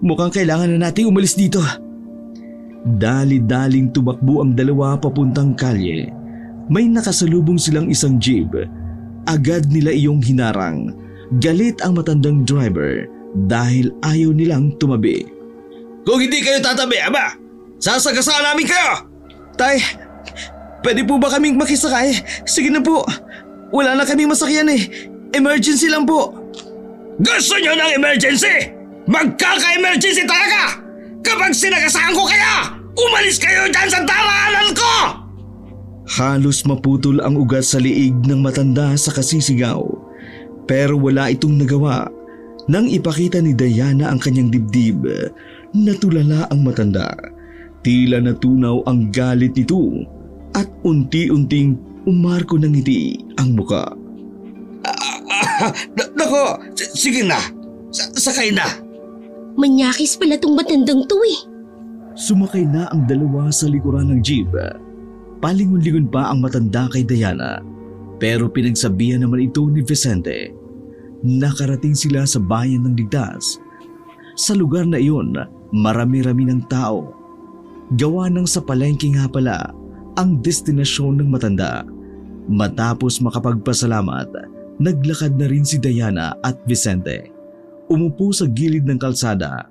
Mukhang kailangan na nating umalis dito. Dali-daling tumakbo ang dalawa papuntang kalye. May nakasalubong silang isang jeep. Agad nila iyong hinarang. Galit ang matandang driver dahil ayaw nilang tumabi. Kung hindi kayo tatabi, ama, sasagasaan namin kayo! Tay, pwede po ba kaming makisakay? Sige na po. Wala na kaming masakyan eh. Emergency lang po. Gusto nyo ng emergency? Magkaka-emergency talaga! Kapag sinagasaan ko kaya, umalis kayo dyan sa daraanan ko! Halos maputol ang ugat sa liig ng matanda sa kasisigaw. Pero wala itong nagawa. Nang ipakita ni Diana ang kanyang dibdib, natulala ang matanda. Tila natunaw ang galit nito at unti-unting umarko ng ngiti ang muka. Nako, sige na. Sakay na. Manyakis pala tong matandang to eh. Sumakay na ang dalawa sa likuran ng jeep. Palingon-lingon pa ang matanda kay Diana. Pero pinagsabihan naman ito ni Vicente. Nakarating sila sa bayan ng ligtas. Sa lugar na iyon, marami-rami ng tao. Gawa ng sa palengke nga pala ang destinasyon ng matanda. Matapos makapagpasalamat, naglakad na rin si Diana at Vicente. Umupo sa gilid ng kalsada.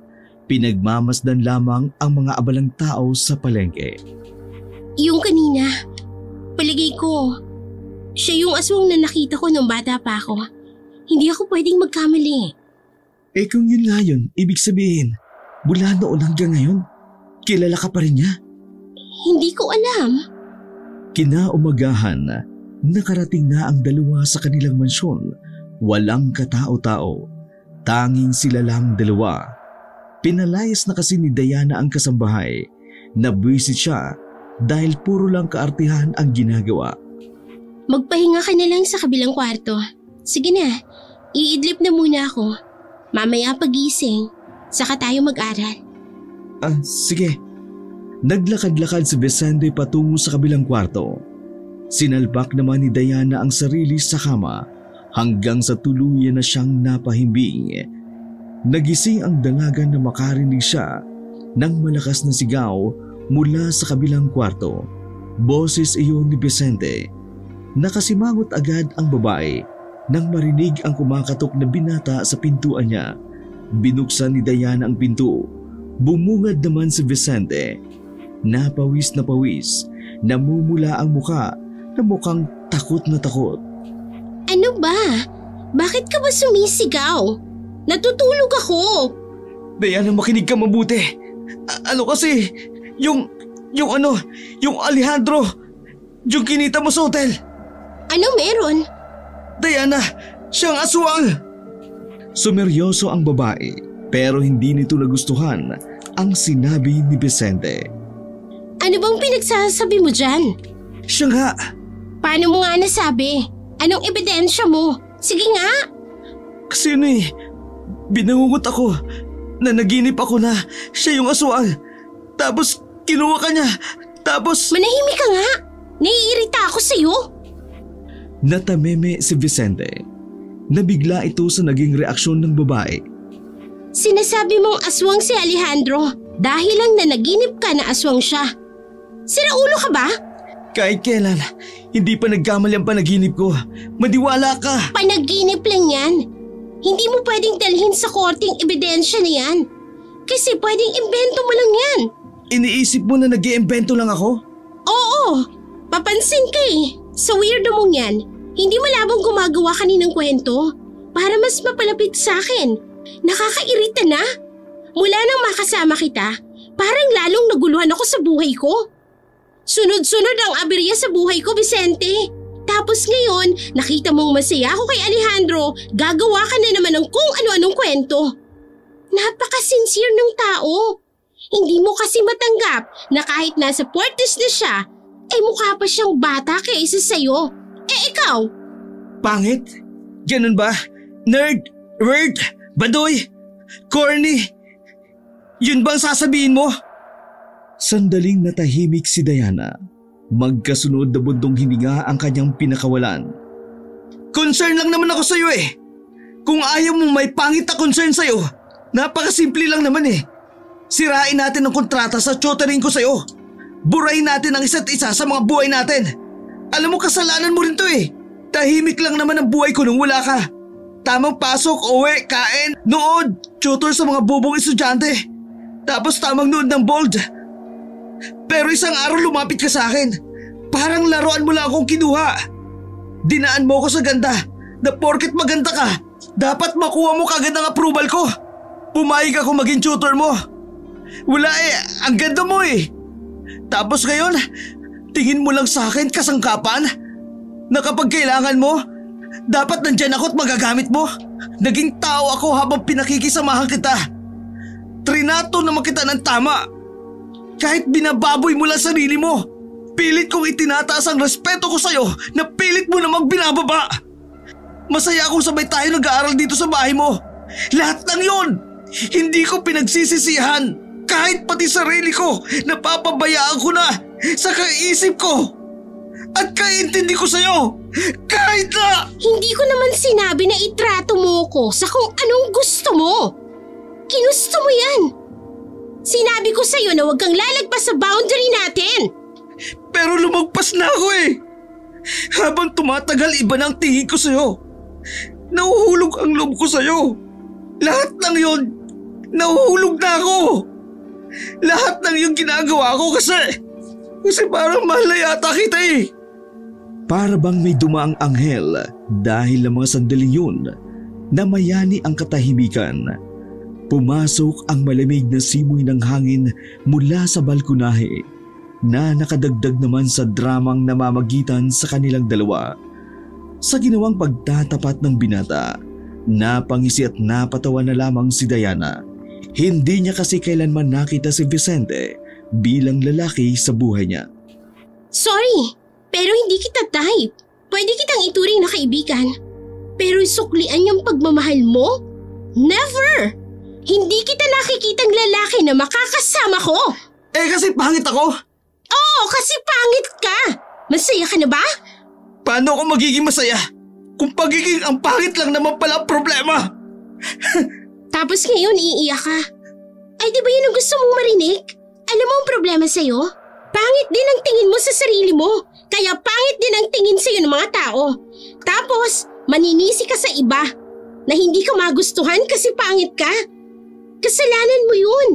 Pinagmamasdan lamang ang mga abalang tao sa palengke. Yung kanina, palagay ko, siya yung aswang na nakita ko nung bata pa ako. Hindi ako pwedeng magkamali. Eh kung yun nga yun, ibig sabihin, mula noon hanggang ngayon, kilala ka pa rin niya? Hindi ko alam. Kinaumagahan, nakarating na ang dalawa sa kanilang mansyon. Walang katao-tao. Tanging sila lang dalawa. Pinalayas na kasi ni Diana ang kasambahay. Nabwisit siya dahil puro lang kaartihan ang ginagawa. Magpahinga ka na lang sa kabilang kwarto. Sige na, iidlip na muna ako. Mamaya pagising, saka tayo mag-aral. Sige. Naglakad-lakad si Vicente patungo sa kabilang kwarto. Sinalpak naman ni Diana ang sarili sa kama hanggang sa tuluyan na siyang napahimbing. Nagising ang dalaga na makarinig siya ng malakas na sigaw mula sa kabilang kwarto. Boses iyon ni Vicente. Nakasimangot agad ang babae nang marinig ang kumakatok na binata sa pintuan niya. Binuksan ni Diana ang pinto. Bumungad naman si Vicente. Napawis na pawis. Namumula ang muka na mukhang takot na takot. Ano ba? Bakit ka ba sumisigaw? Natutulog ako. Diana, makinig ka mabuti. Ano kasi, yung Alejandro, yung kinita mo sa hotel. Ano meron? Diana, siyang aswang! Sumeryoso ang babae pero hindi nito nagustuhan ang sinabi ni Vicente. Ano bang pinagsasabi mo dyan? Siya nga! Paano mo nga nasabi? Anong ebidensya mo? Sige nga! Kasi binangungot ako na naginip ako na siya yung aswang. Tapos kinuha ka niya. Tapos… Manahimik ka nga! Naiirita ako sa'yo! Natameme si Vicente. Nabigla ito sa naging reaksyon ng babae. Sinasabi mong aswang si Alejandro dahil lang na naginip ka na aswang siya. Siraulo ka ba? Kahit kailan, hindi pa nagkamali ang panaginip ko. Madiwala ka! Panaginip lang yan. Hindi mo pwedeng dalhin sa korting ebidensya na yan. Kasi pwedeng imbento mo lang yan. Iniisip mo na nag-iimbento lang ako? Oo, papansin ka eh. Sa weirdo mong yan, hindi malabong gumagawa ka ng kwento para mas mapalapit sa akin. Nakakairita na. Mula nang makasama kita, parang lalong naguluhan ako sa buhay ko. Sunod-sunod ang aberya sa buhay ko, Vicente. Tapos ngayon, nakita mong masaya ako kay Alejandro, gagawa ka na naman ng kung ano-anong kwento. Napaka-sincere ng tao. Hindi mo kasi matanggap na kahit nasa 40s na siya, ay mukha pa siyang bata kaysa sa'yo. Eh ikaw? Pangit? Ganun ba? Nerd? Word? Badoy! Corny! Yun bang sasabihin mo? Sandaling natahimik si Diana. Magkasunod na bundong hininga ang kanyang pinakawalan. Concern lang naman ako sa'yo eh. Kung ayaw mong may pangit na concern sa'yo, napakasimple lang naman eh. Sirain natin ang kontrata sa tutoring ko sa'yo. Burahin natin ang isa't isa sa mga buhay natin. Alam mo, kasalanan mo rin to eh. Tahimik lang naman ang buhay ko nung wala ka. Tamang pasok, uwi, kain, nood, tutor sa mga bubong estudyante. Tapos tamang nood ng bold. Pero isang araw lumapit ka sa akin. Parang laruan mo lang akong kinuha. Dinaan mo ako sa ganda na porket maganda ka, dapat makuha mo kagad ang approval ko. Pumayag ako maging tutor mo. Wala eh, ang ganda mo eh. Tapos ngayon, tingin mo lang sa akin kasangkapan na kapag kailangan mo, dapat nandyan ako at magagamit mo. Naging tao ako habang pinakikisamahan kita. Trinato naman kita ng tama. Kahit binababoy mo lang sarili mo, pilit kong itinataas ang respeto ko sa'yo na pilit mo namang binababa. Masaya akong sabay tayo nag-aaral dito sa bahay mo. Lahat ng yon, hindi ko pinagsisisihan. Kahit pati sarili ko, napapabayaan ko na sa kaisip ko. At kaintindi ko sa'yo, kahit na… Hindi ko naman sinabi na itrato mo ko sa kung anong gusto mo. Ginusto mo yan. Sinabi ko sa'yo na huwag kang lalagpas sa boundary natin. Pero lumagpas na ako eh. Habang tumatagal, iba na ang tingin ko sa'yo. Nahuhulog ang loob ko sa'yo. Lahat ng yon, nahuhulog na ako. Lahat ng yung ginagawa ko kasi parang mahal na yata kita eh. Para bang may dumaang anghel dahil ang mga sandaling yun na mayani ang katahimikan. Pumasok ang malamig na simoy ng hangin mula sa balkonahe na nakadagdag naman sa dramang namamagitan sa kanilang dalawa. Sa ginawang pagtatapat ng binata, napangisi at napatawa na lamang si Diana. Hindi niya kasi kailanman nakita si Vicente bilang lalaki sa buhay niya. Sorry, pero hindi kita type. Pwede kitang ituring na kaibigan. Pero suklian yung pagmamahal mo? Never! Hindi kita nakikitang lalaki na makakasama ko. Eh kasi pangit ako. Oo, kasi pangit ka. Masaya ka na ba? Paano ako magiging masaya kung pagiging ang pangit lang naman pala ang problema? Tapos ngayon iiyak ka. Ay di ba yun ang gusto mong marinig? Alam mo ang problema sa'yo? Pangit din ang tingin mo sa sarili mo. Kaya pangit din ang tingin sa'yo ng mga tao. Tapos maninisi ka sa iba na hindi ka magustuhan kasi pangit ka. Kasalanan mo yun.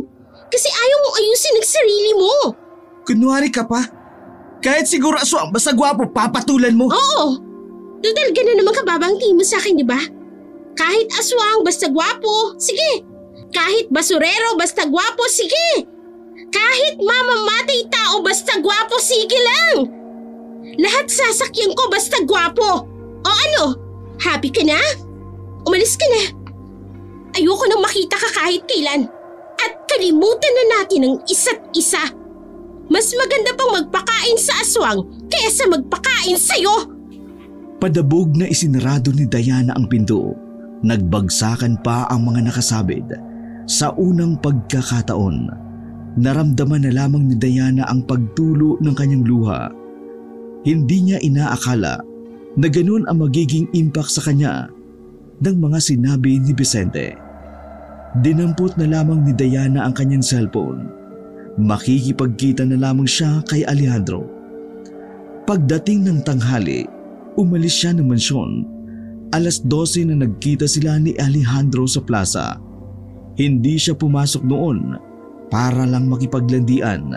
Kasi ayaw mo ayusin ang sarili mo. Kunwari ka pa. Kahit siguro aswang basta gwapo, papatulan mo. Oo. Total gano'n naman kababang tingin mo sa akin, di ba? Kahit aswang basta gwapo, sige. Kahit basurero basta gwapo, sige. Kahit mamamatay tao basta gwapo, sige lang. Lahat sasakyan ko basta gwapo. O ano? Happy ka na? Umalis ka na. Ayoko nang makita ka kahit kailan. At kalimutan na natin ang isa't isa. Mas maganda pang magpakain sa aswang kaysa magpakain sa'yo. Padabog na isinarado ni Diana ang pinto. Nagbagsakan pa ang mga nakasabid. Sa unang pagkakataon, naramdaman na lamang ni Diana ang pagtulo ng kanyang luha. Hindi niya inaakala na ganun ang magiging impact sa kanya ng mga sinabi ni Vicente. Dinampot na lamang ni Diana ang kanyang cellphone. Makikipagkita na lamang siya kay Alejandro. Pagdating ng tanghali, umalis siya ng mansyon. 12:00 na nagkita sila ni Alejandro sa plaza. Hindi siya pumasok noon para lang makipaglandian.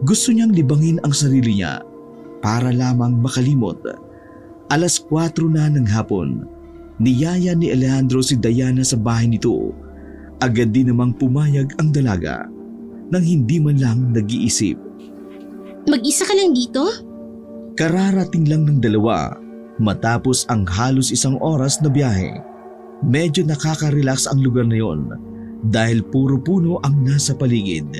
Gusto niyang libangin ang sarili niya para lamang makalimot. 4:00 na ng hapon, niyaya ni Alejandro si Diana sa bahay nito. Agad din namang pumayag ang dalaga nang hindi man lang nag-iisip. Mag-isa ka lang dito? Kararating lang ng dalawa matapos ang halos 1 oras na biyahe. Medyo nakaka-relax ang lugar na yon dahil puro puno ang nasa paligid.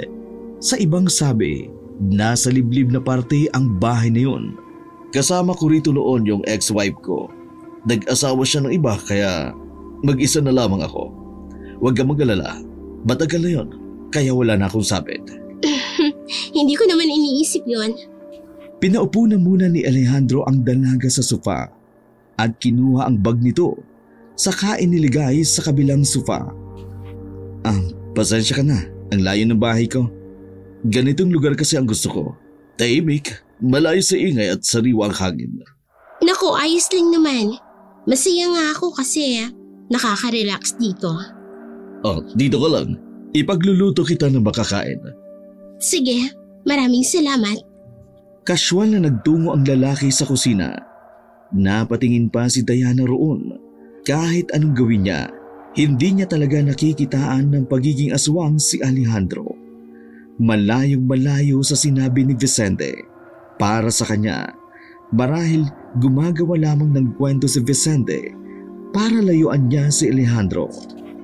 Sa ibang sabi, nasa liblib na parte ang bahay na yon. Kasama ko rito noon yung ex-wife ko. Nag-asawa siya ng iba kaya mag-isa na lamang ako. Huwag kang mag-alala. Matagal na yun, kaya wala na akong sabit. Hindi ko naman iniisip yon. Pinaupo na muna ni Alejandro ang dalaga sa sofa at kinuha ang bag nito saka iniligay sa kabilang sofa. Pasensya ka na, ang layo ng bahay ko. Ganitong lugar kasi ang gusto ko. Tahimik, malayo sa ingay at sariwa ang hangin. Naku, ayos lang naman. Masaya nga ako kasi nakaka-relax dito. Dito ka lang. Ipagluluto kita ng makakain. Sige, maraming salamat. Kasyual na nagtungo ang lalaki sa kusina. Napatingin pa si Diana roon. Kahit anong gawin niya, hindi niya talaga nakikitaan ng pagiging aswang si Alejandro. Malayong malayo sa sinabi ni Vicente. Para sa kanya, marahil gumagawa lamang ng kwento si Vicente para layuan niya si Alejandro.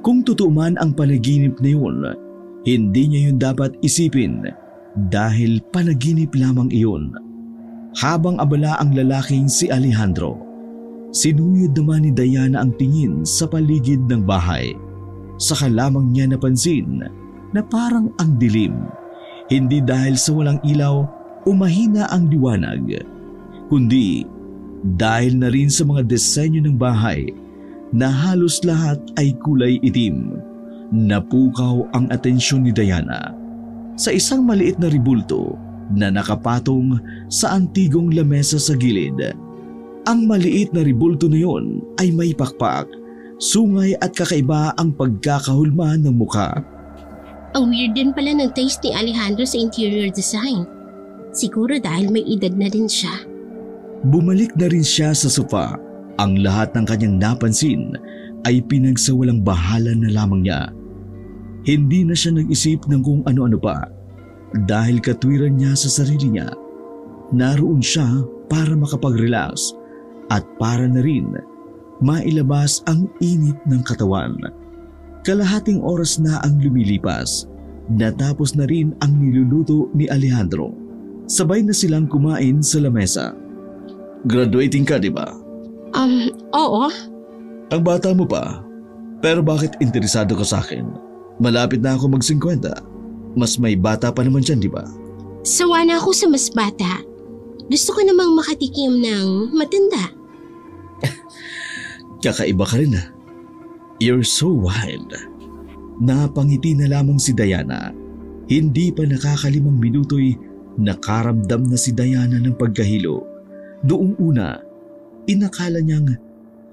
Kung totoo man ang panaginip na yun, hindi niya yun dapat isipin dahil panaginip lamang iyon. Habang abala ang lalaking si Alejandro, sinuyod naman ni Diana ang tingin sa paligid ng bahay. Saka lamang niya napansin na parang ang dilim. Hindi dahil sa walang ilaw o mahina ang liwanag, kundi dahil na rin sa mga disenyo ng bahay na halos lahat ay kulay itim. Napukaw ang atensyon ni Diana sa isang maliit na ribulto na nakapatong sa antigong lamesa sa gilid. Ang maliit na ribulto na yun ay may pakpak, sungay at kakaiba ang pagkakahulma ng mukha. Ang weird din pala ng taste ni Alejandro sa interior design. Siguro dahil may edad na din siya. Bumalik na rin siya sa sofa. Ang lahat ng kanyang napansin ay pinagsawalang bahala na lamang niya. Hindi na siya nag-isip ng kung ano-ano pa dahil katwiran niya sa sarili niya. Naroon siya para makapag-relax at para na rin mailabas ang init ng katawan. Kalahating oras na ang lumilipas, natapos na rin ang niluluto ni Alejandro. Sabay na silang kumain sa lamesa. Graduating ka, di ba? Oo. Ang bata mo pa, pero bakit interesado ka sa akin? Malapit na ako mag-50. Mas may bata pa naman dyan, di ba? Sawa na ako sa mas bata. Gusto ko namang makatikim ng matanda. Kakaiba ka rin ah. You're so wild. Napangiti na lamang si Diana. Hindi pa nakakalimang minuto'y nakaramdam na si Diana ng pagkahilo. Noong una, inakala niyang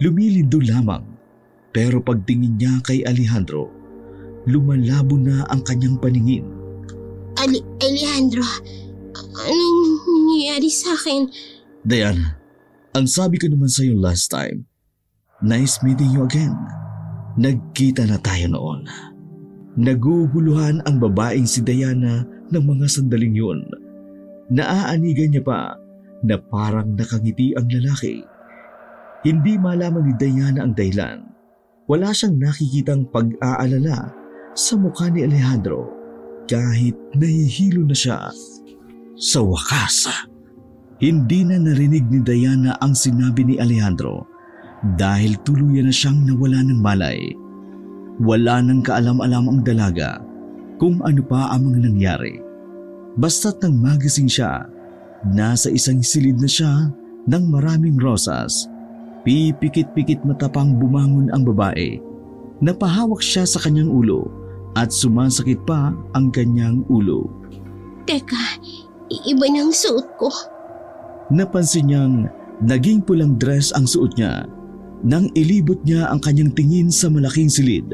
lumilindo lamang. Pero pagtingin niya kay Alejandro, lumalabo na ang kanyang paningin. Alejandro, anong nangyayari sa akin? Diana, ang sabi ko naman sa'yo last time, nice meeting you again. Nagkita na tayo noon. Naguguluhan ang babaeng si Diana ng mga sandaling yun. Naaanigan niya pa na parang nakangiti ang lalaki. Hindi malaman ni Diana ang dahilan. Wala siyang nakikitang pag-aalala sa mukha ni Alejandro kahit nahihilo na siya. Sa wakas, hindi na narinig ni Diana ang sinabi ni Alejandro dahil tuluyan na siyang nawala ng malay. Wala nang kaalam-alam ang dalaga kung ano pa ang mga nangyari. Basta't nang magising siya, nasa isang silid na siya ng maraming rosas. Pipikit-pikit matapang bumangon ang babae. Napahawak siya sa kanyang ulo at sumasakit pa ang kanyang ulo. Teka, iba na ang suot ko. Napansin niyang naging pulang dress ang suot niya. Nang ilibot niya ang kanyang tingin sa malaking silid,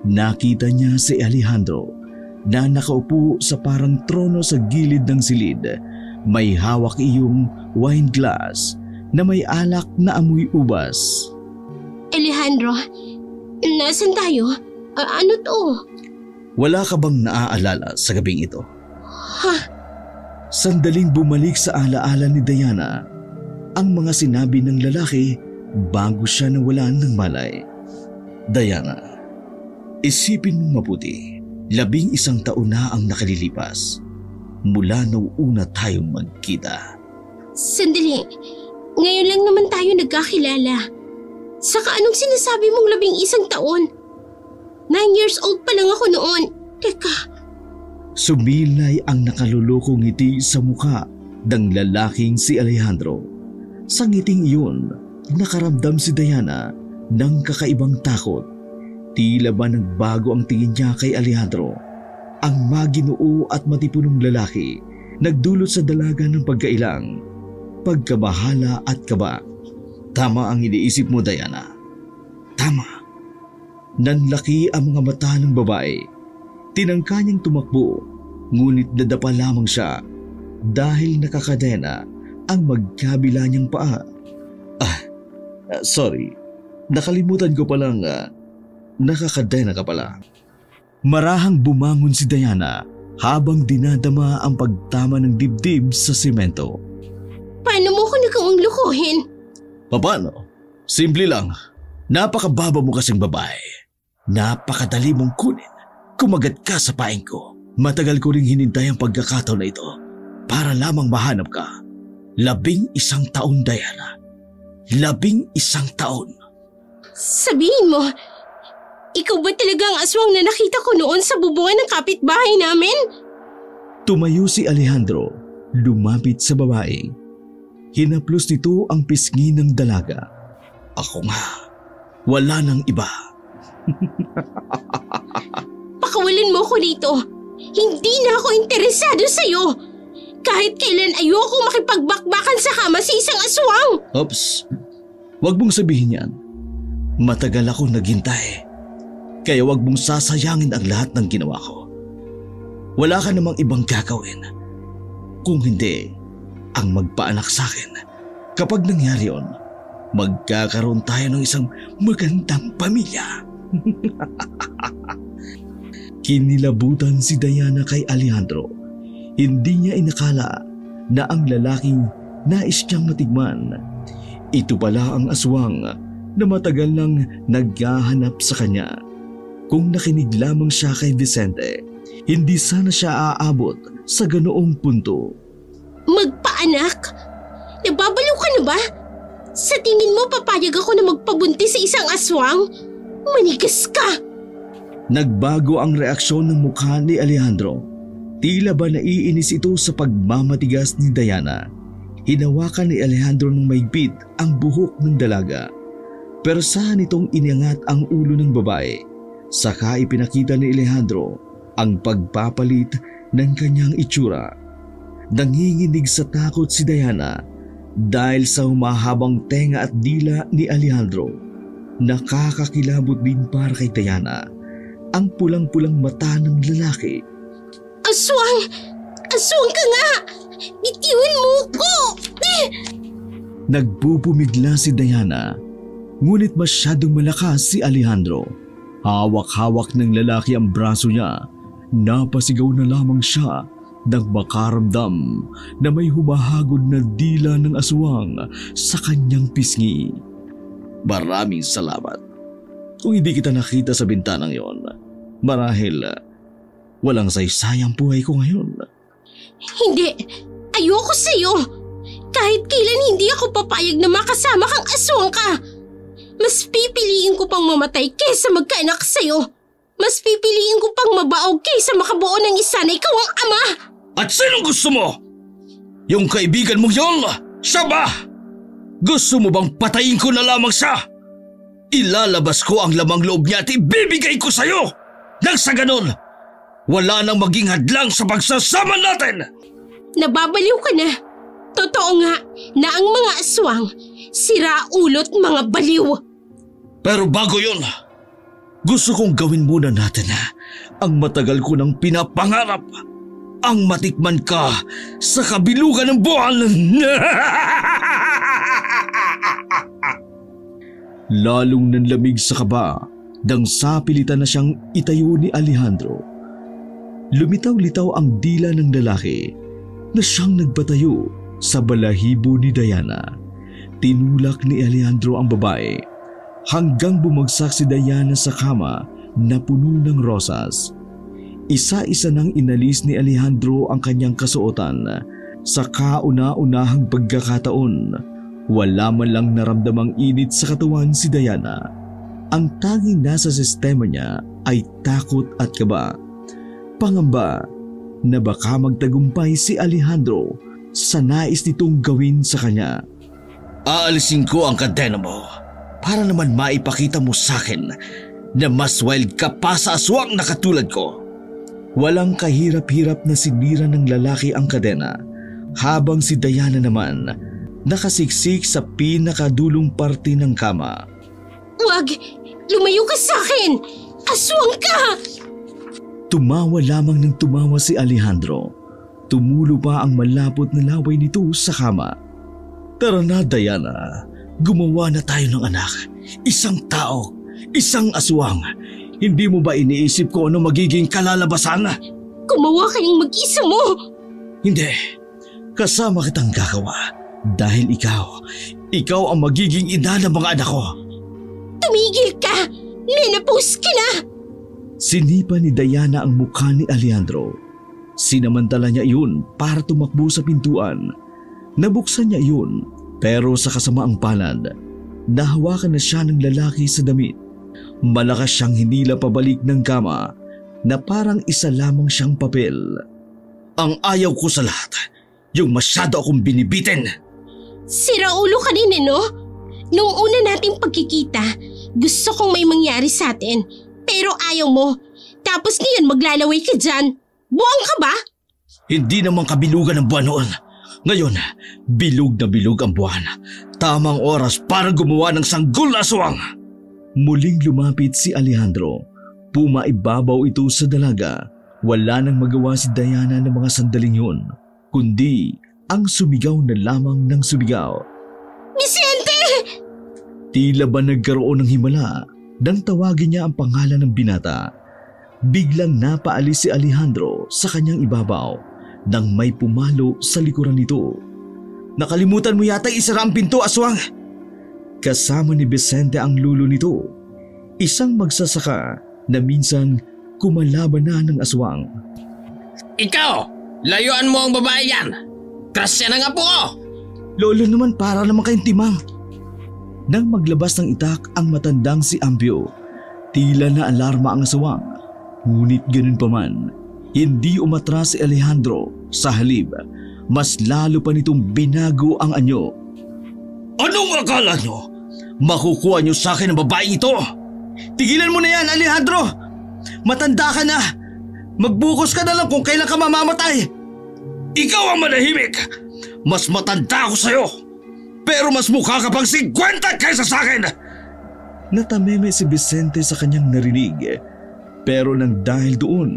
nakita niya si Alejandro na nakaupo sa parang trono sa gilid ng silid. May hawak iyong wine glass na may alak na amoy ubas. Alejandro, nasan tayo? Ano to? Wala ka bang naaalala sa gabing ito? Ha? Sandaling bumalik sa alaala ni Diana ang mga sinabi ng lalaki bago siya nawalan ng malay. Diana, isipin mong mabuti, 11 taon na ang nakalilipas mula nung una tayong magkita. Sandali, ngayon lang naman tayo nagkakilala. Saka anong sinasabi mong 11 taon? 9 years old pa lang ako noon. Teka, Sumilay ang nakalulukong ngiti sa mukha ng lalaking si Alejandro. Sa ngiting iyon, nakaramdam si Diana ng kakaibang takot. Tila ba nagbago ang tingin niya kay Alejandro? Ang maginoo at matipunong lalaki nagdulot sa dalaga ng pagkailang, pagkabahala at kaba. Tama ang iniisip mo, Diana. Tama. Nanlaki ang mga mata ng babae. Tinangka niyang tumakbo, ngunit nadapa lamang siya dahil nakakadena ang magkabila niyang paa. Sorry. Nakalimutan ko palang nakakadena ka pala. Marahang bumangon si Diana habang dinadama ang pagtama ng dibdib sa simento. paano mo ko nagawang lukuhin? Paano? Simple lang. Napakababa mo kasing babae. Napakadali mong kunin. Kumagat ka sa paing ko. Matagal ko ring hinintay ang pagkakataon na ito para lamang mahanap ka. 11 taon, Diana. 11 taon. Sabihin mo, ikaw ba talaga ang aswang na nakita ko noon sa bubungan ng kapitbahay namin? Tumayo si Alejandro, lumapit sa babae. Hinaplos nito ang pisngi ng dalaga. Ako nga, wala nang iba. Pakawalan mo ko dito. Hindi na ako interesado sa'yo. Kahit kailan ayoko makipagbakbakan sa kama sa isang aswang. Oops, wag mong sabihin yan. Matagal ako naghintay. Kaya wag mong sasayangin ang lahat ng ginawa ko. Wala ka namang ibang gagawin. Kung hindi, ang magpaanak sa akin. Kapag nangyari yun, magkakaroon tayo ng isang magandang pamilya. Kinilabutan si Diana kay Alejandro. Hindi niya inakala na ang lalaking nais niyang matigman. Ito pala ang aswang na matagal nang naghahanap sa kanya. Kung nakinig lamang siya kay Vicente, hindi sana siya aabot sa ganoong punto. Magpaanak? Nababaliw ka na ba? Sa tingin mo papayag ako na magpabuntis sa isang aswang? Manigas ka! Nagbago ang reaksyon ng mukha ni Alejandro. Tila ba naiinis ito sa pagmamatigas ni Diana. Hinawakan ni Alejandro ng maigpit ang buhok ng dalaga. Persahan nitong iniangat ang ulo ng babae. Saka ipinakita ni Alejandro ang pagpapalit ng kanyang itsura. Nanginginig sa takot si Diana dahil sa humahabang tenga at dila ni Alejandro. Nakakakilabot din para kay Diana ang pulang-pulang mata ng lalaki. Aswang! Aswang ka nga! Bitiwan mo ko! Nagbubumigla si Diana, ngunit masyadong malakas si Alejandro. Hawak-hawak ng lalaki ang braso niya. Napasigaw na lamang siya nang makaramdam na may humahagod na dila ng aswang sa kanyang pisngi. Maraming salamat. Kung hindi kita nakita sa bintanang yon, marahil walang saysayang buhay ko ngayon. Hindi! Ayoko sa'yo! Kahit kailan hindi ako papayag na makasama kang aswang ka! Mas pipiliin ko pang mamatay kaysa magkaanak sa'yo! Mas pipiliin ko pang mabaog kaysa makabuo ng isa na ikaw ang ama! At sinong gusto mo? Yung kaibigan mo yun? Siya ba? Gusto mo bang patayin ko na lamang siya? Ilalabas ko ang lamang loob niya at ibibigay ko sa'yo! Nang sa ganun, wala nang maging hadlang sa pagsasama natin! Nababaliw ka na. Totoo nga na ang mga aswang, sira-ulot mga baliw. Pero bago yun, gusto kong gawin muna natin ang matagal ko nang pinapangarap. Ang matikman ka sa kabilugan ng buwan. Lalong nanlamig sa kaba nang sapilitan na siyang itayo ni Alejandro. Lumitaw-litaw ang dila ng lalaki na siyang nagpatayo sa balahibo ni Diana. Tinulak ni Alejandro ang babae hanggang bumagsak si Diana sa kama na puno ng rosas. Isa-isa nang inalis ni Alejandro ang kanyang kasuotan. Sa kauna-unahang pagkakataon, wala man lang naramdamang init sa katawan si Diana. Ang tanging nasa sistema niya ay takot at kaba. Pangamba na baka magtagumpay si Alejandro sa nais nitong gawin sa kanya. Aalisin ko ang kadena mo para naman maipakita mo sa akin na mas wild ka pa sa aswang na katulad ko. Walang kahirap-hirap na sinira ng lalaki ang kadena habang si Diana naman nakasiksik sa pinakadulong parte ng kama. Wag! Lumayo ka sa akin! Aswang ka! Tumawa lamang ng tumawa si Alejandro. Tumulo pa ang malapot na laway nito sa kama. Tara na, Diana. Gumawa na tayo ng anak. Isang tao, isang aswang. Hindi mo ba iniisip ko ano magiging kalalabasan? Gumawa kayong mag-isa mo! Hindi. Kasama kitang gagawa. Dahil ikaw ang magiging ina ng mga anak ko. Tumigil ka! Menopause ka na! Sinipa ni Diana ang mukha ni Alejandro. Sinamantala niya iyon para tumakbo sa pintuan. Nabuksan niya iyon pero sa kasamaang palad, nahawakan na siya ng lalaki sa damit. Malakas siyang hinila pabalik ng kama na parang isa lamang siyang papel. Ang ayaw ko sa lahat, yung masyado akong binibitin. Sira ulo ka din no? Nung una nating pagkikita, gusto kong may mangyari sa atin. Pero ayaw mo. Tapos ngayon maglalaway ka dyan. Buwang ka ba? Hindi naman kabilugan ng buwan noon. Ngayon, bilog na bilog ang buwan. Tamang oras para gumawa ng sanggol na aswang. Muling lumapit si Alejandro. Pumaibabaw ito sa dalaga. Wala nang magawa si Diana ng mga sandaling yun, kundi ang sumigaw na lamang ng sumigaw. Vicente! Tila ba nagkaroon ng himala nang tawagin niya ang pangalan ng binata. Biglang napaalis si Alejandro sa kanyang ibabaw nang may pumalo sa likuran nito. Nakalimutan mo yata isara ang pinto, aswang! Kasama ni Vicente ang lulo nito, isang magsasaka na minsan kumalaban na ng aswang. Ikaw! Layuan mo ang babae yan! Trasya na nga po ko! Lolo naman, para naman kayong timang. Nang maglabas ng itak ang matandang si Ambio, tila na alarma ang aswang. Ngunit ganun pa man, hindi umatras si Alejandro. Sa halip, mas lalo pa nitong binago ang anyo. Anong akala nyo? Makukuha nyo sa akin ang babaeng ito? Tigilan mo na yan, Alejandro! Matanda ka na! Magbukos ka na lang kung kailan ka mamamatay! Ikaw ang manahimik! Mas matanda ako sa'yo! Pero mas mukha ka pang 50 kaysa sa akin! Natameme si Vicente sa kanyang narinig. Pero nang dahil doon,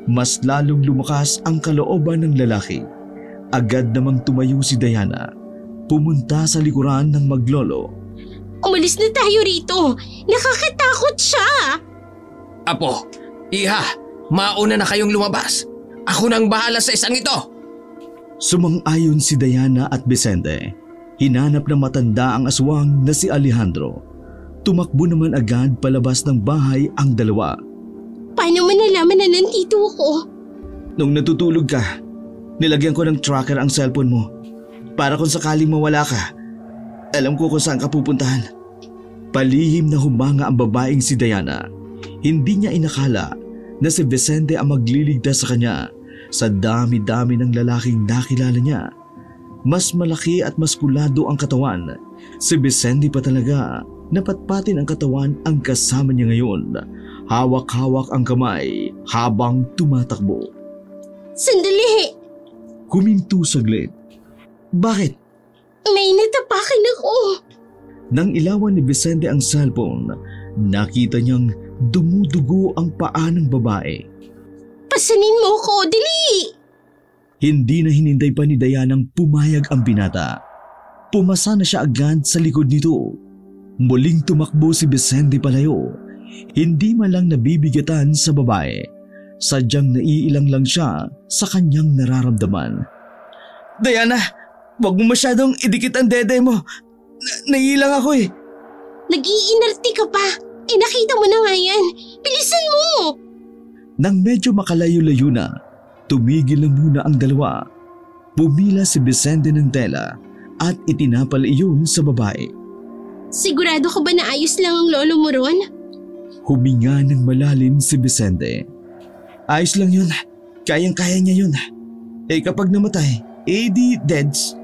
mas lalong lumakas ang kalooban ng lalaki. Agad namang tumayo si Diana. Pumunta sa likuran ng maglolo. Umalis na tayo rito! Nakakatakot siya! Apo, iha, mauna na kayong lumabas. Ako nang bahala sa isang ito. Sumang-ayon si Diana at Vicente. Hinanap ng matanda ang aswang na si Alejandro. Tumakbo naman agad palabas ng bahay ang dalawa. Paano mo nalaman na nandito ako? Nung natutulog ka, nilagyan ko ng tracker ang cellphone mo. Para kung sakaling mawala ka, alam ko kung saan ka pupuntahan. Palihim na humanga ang babaeng si Diana. Hindi niya inakala na si Vicente ang magliligtas sa kanya sa dami-dami ng lalaking nakilala niya. Mas malaki at maskulado ang katawan. Si Vicente pa talaga. Napatpatin ang katawan ang kasama niya ngayon. Hawak-hawak ang kamay habang tumatakbo. Sandali! Huminto saglit. Bakit? May natapakan ako. Nang ilawan ni Vicente ang cellphone, nakita niyang dumudugo ang paa ng babae. Pasanin mo ko, dali! Hindi na hinintay pa ni Dianang pumayag ang binata. Pumasa na siya agad sa likod nito. Muling tumakbo si Vicente palayo. Hindi man lang nabibigatan sa babae. Sadyang naiilang lang siya sa kanyang nararamdaman. Diana, wag mo masyadong idikit ang dede mo. Naiilang ako eh. Nag-iinarte ka pa. Nakita mo na nga yan. Bilisan mo! Nang medyo makalayo-layo na, tumigil na muna ang dalawa. Pumila si Vicente ng tela at itinapal iyon sa babae. Sigurado ka ba na ayos lang ang lolo mo ron? Huminga ng malalim si Vicente. Ayos lang yun. Kayang-kaya niya yun. Kapag namatay, di deads.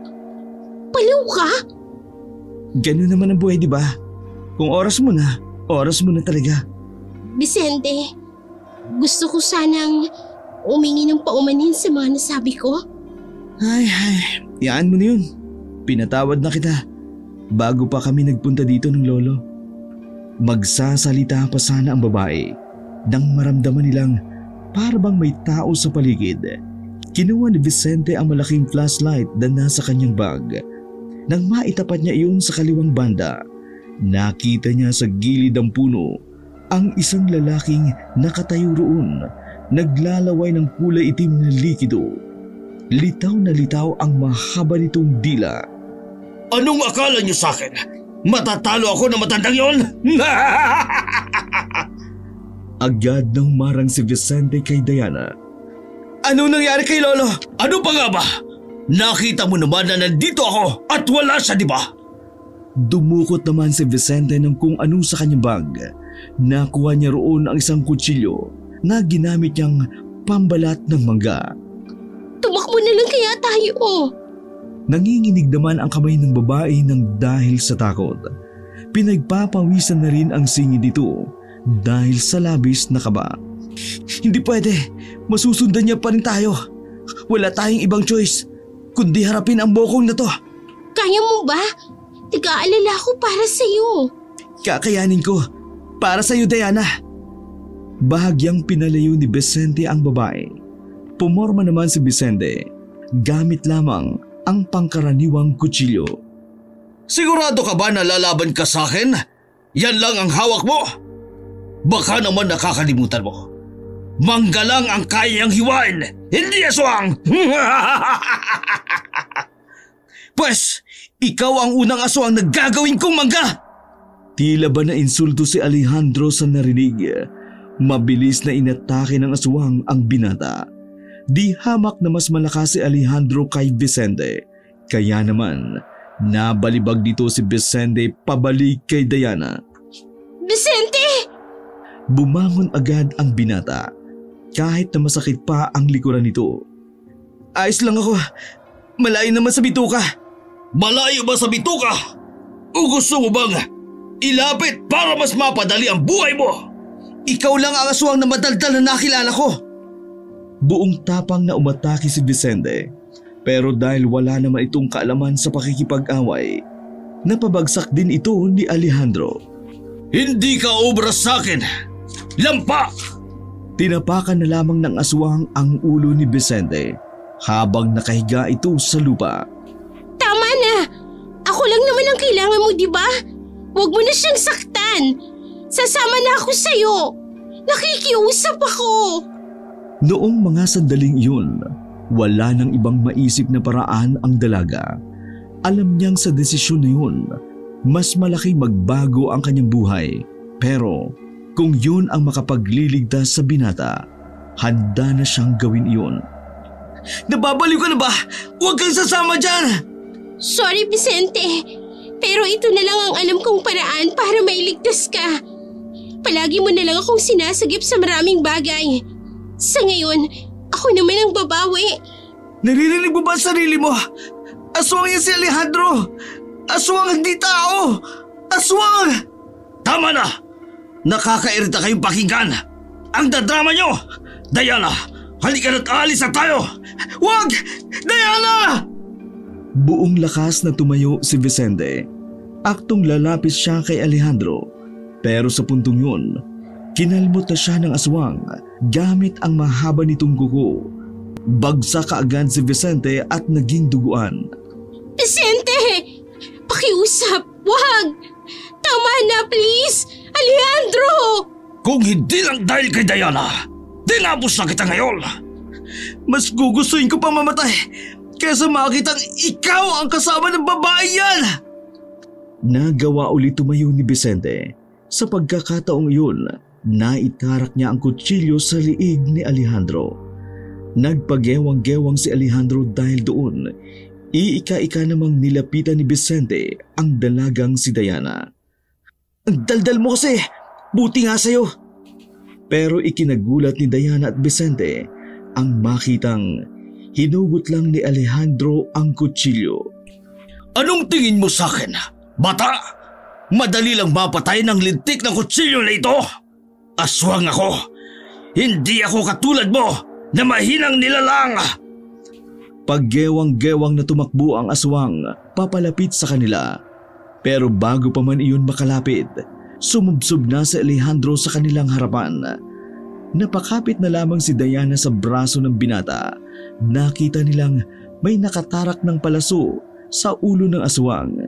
Baliw ka? Ganun naman ang buhay, di ba? Kung oras mo na talaga. Vicente, gusto ko sanang umingi ng paumanin sa mga nasabi ko. Ay, yaan mo na yun. Pinatawad na kita bago pa kami nagpunta dito ng lolo. Magsasalita pa sana ang babae nang maramdaman nilang para bang may tao sa paligid. Kinuha ni Vicente ang malaking flashlight na nasa kanyang bag. Nang maitapat niya iyon sa kaliwang banda, nakita niya sa gilid ng puno ang isang lalaking nakatayo roon, naglalaway ng kulay itim na likido. Litaw na litaw ang mahaba nitong dila. Anong akala niyo sa akin? Matatalo ako na matandang yon? Agad nang marang si Vicente kay Diana. Ano nangyari kay Lolo? Ano pa nga ba? Nakita mo naman na nandito ako at wala siya, di ba? Dumukot naman si Vicente ng kung ano sa kanyang bag. Nakuha niya roon ang isang kutsilyo na ginamit niyang pambalat ng mangga. Tumakbo na lang kaya tayo. Nanginginig naman ang kamay ng babae ng dahil sa takot. Pinagpapawisan na rin ang singid nito dahil sa labis na kaba. Hindi pwede, masusundan niya pa rin tayo. Wala tayong ibang choice kundi harapin ang bokong na to. Kaya mo ba? Tig-aalala ko para sa'yo. Kakayanin ko. Para sa'yo, Diana. Bahagyang pinalayo ni Vicente ang babae. Pumorma naman si Vicente gamit lamang ang pangkaraniwang kutsilyo. Sigurado ka ba na lalaban ka sa akin? Yan lang ang hawak mo? Baka naman nakakalimutan mo. Mangga lang ang kayang hiwain, hindi aswang! Pwes, ikaw ang unang aswang na gagawin kong mangga! Tila ba na insulto si Alejandro sa narinig? Mabilis na inatake ng aswang ang binata. Di hamak na mas malakas si Alejandro kay Vicente. Kaya naman, nabalibag dito si Vicente pabalik kay Diana. Vicente! Bumangon agad ang binata. Kahit na masakit pa ang likuran nito. Ayos lang ako. Malayo naman sa bituka. Malayo ba sa bituka? O gusto mo bang ilapit para mas mapadali ang buhay mo? Ikaw lang ang aswang na madaldal na nakilala ko. Buong tapang na umatake si Vicente. Pero dahil wala naman itong kaalaman sa pakikipag-away, napabagsak din ito ni Alejandro. Hindi ka obra sa akin. Lampa! Tinapakan na lamang ng aswang ang ulo ni Vicente habang nakahiga ito sa lupa. Tama na! Ako lang naman ang kailangan mo, di ba? Huwag mo na siyang saktan. Sasama na ako sa'yo. Nakikiusap ako. Noong mga sandaling iyon, wala nang ibang maisip na paraan ang dalaga. Alam niyang sa desisyon na yun, mas malaki magbago ang kanyang buhay. Pero kung yun ang makapagliligtas sa binata, handa na siyang gawin iyon. Nababaliw ka na ba? Huwag kang sasama dyan! Sorry, Vicente. Pero ito na lang ang alam kong paraan para mailigtas ka. Palagi mo na lang akong sinasagip sa maraming bagay. Sa ngayon, ako naman ang babawi. Naririnig mo ba ang sarili mo? Aswang yan si Alejandro! Aswang hindi tao! Aswang! Tama na! Nakakairita kayong pakinggan! Ang dadrama nyo! Diana, halika na't aalis na tayo! Wag! Diana! Buong lakas na tumayo si Vicente. Aktong lalapit siya kay Alejandro. Pero sa puntong yun, kinalmot na siya ng aswang gamit ang mahaba nitong kuko. Bagsak kaagad si Vicente at naging duguan. Vicente! Pakiusap! Wag! Tama na, please! Alejandro! Kung hindi lang dahil kay Diana, dinapos na kita ngayon. Mas gugustuhin ko pa mamatay kaysa makitang ikaw ang kasama ng babae yan! Nagawa ulit tumayo ni Vicente. Sa pagkakataong iyon, naitarak niya ang kutsilyo sa liig ni Alejandro. Nagpagewang-gewang si Alejandro dahil doon. Iika-ika namang nilapitan ni Vicente ang dalagang si Diana. Ang daldal mo kasi! Buti nga sa'yo. Pero ikinagulat ni Diana at Vicente ang makitang hinugot lang ni Alejandro ang kutsilyo. Anong tingin mo sa akin, bata? Madali lang mapatay ng lintik ng kutsilyo na ito. Aswang ako. Hindi ako katulad mo na mahinang nilalang. Paggewang-gewang na tumakbo ang aswang papalapit sa kanila. Pero bago pa man iyon makalapit, sumubsob na si Alejandro sa kanilang harapan. Napakapit na lamang si Diana sa braso ng binata. Nakita nilang may nakatarak ng palaso sa ulo ng aswang.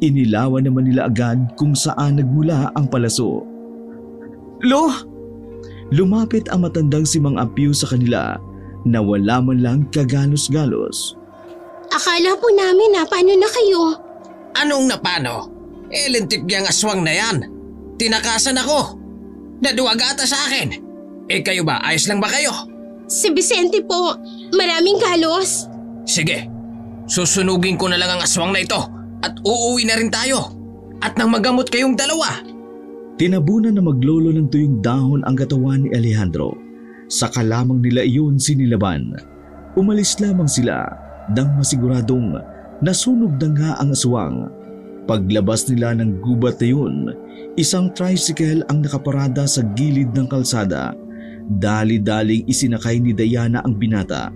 Inilawan naman nila agad kung saan nagmula ang palaso. Lo? Lumapit ang matandang si Mang Apio sa kanila na wala man lang kagalos-galos. Akala po namin na paano na kayo? Anong napano? Lintik niyang aswang na yan. Tinakasan ako. Naduwag ata sa akin. Kayo ba? Ayos lang ba kayo? Si Vicente po, maraming galos. Sige, susunugin ko na lang ang aswang na ito at uuwi na rin tayo. At nang magamot kayong dalawa. Tinabunan na maglolo ng tuyong dahon ang katawan ni Alejandro. Saka lamang nila iyon sinilaban. Umalis lamang sila nang masiguradong nasunog na nga ang aswang. Paglabas nila ng gubat na yun, isang tricycle ang nakaparada sa gilid ng kalsada. Dali-daling isinakay ni Diana ang binata.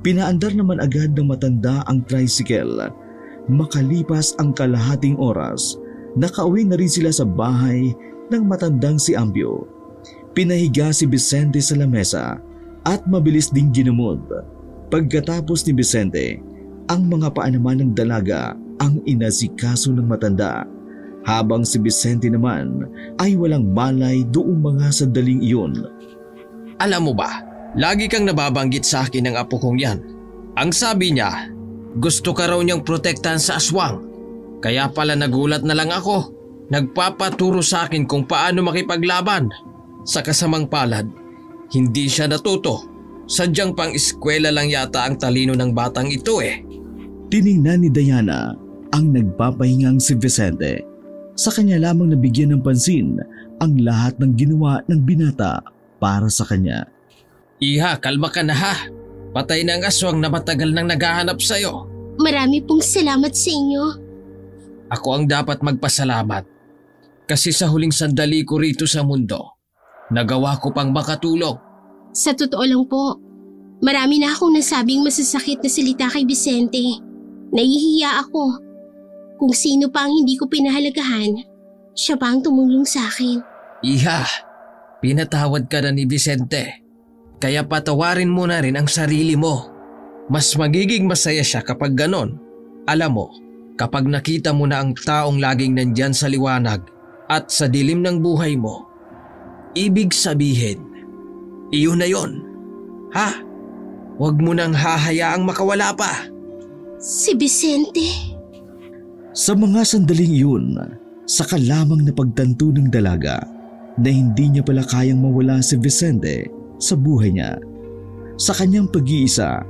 Pinaandar naman agad ng matanda ang tricycle. Makalipas ang kalahating oras, nakauwi na rin sila sa bahay ng matandang si Ambio. Pinahiga si Vicente sa lamesa at mabilis ding ginamot. Pagkatapos ni Vicente, ang mga paa naman ng dalaga ang inasikaso ng matanda. Habang si Vicente naman ay walang malay doong mga sandaling iyon. Alam mo ba, lagi kang nababanggit sa akin ng apo kong yan. Ang sabi niya, gusto ka raw niyang protektahan sa aswang. Kaya pala nagulat na lang ako. Nagpapaturo sa akin kung paano makipaglaban. Sa kasamang palad, hindi siya natuto. Sadyang pang-eskwela lang yata ang talino ng batang ito Tiningnan ni Diana ang nagpapahingang si Vicente. Sa kanya lamang nabigyan ng pansin ang lahat ng ginawa ng binata para sa kanya. Iha, kalma ka na ha. Patay na ang aswang na matagal nang naghahanap sa'yo. Marami pong salamat sa inyo. Ako ang dapat magpasalamat. Kasi sa huling sandali ko rito sa mundo, nagawa ko pang makatulong. Sa totoo lang po, marami na akong nasabing masasakit na salita kay Vicente. Nahihiya ako. Kung sino pa ang hindi ko pinahalagahan, siya pa ang tumulong sa akin. Iha, pinatawad ka na ni Vicente. Kaya patawarin mo na rin ang sarili mo. Mas magiging masaya siya kapag ganon. Alam mo, kapag nakita mo na ang taong laging nandyan sa liwanag at sa dilim ng buhay mo, ibig sabihin, iyon na yon. Ha? Huwag mo nang hahayaang makawala pa. Si Vicente. Sa mga sandaling iyon, saka lamang napagtanto ng dalaga na hindi niya pala kayang mawala si Vicente sa buhay niya. Sa kanyang pag-iisa,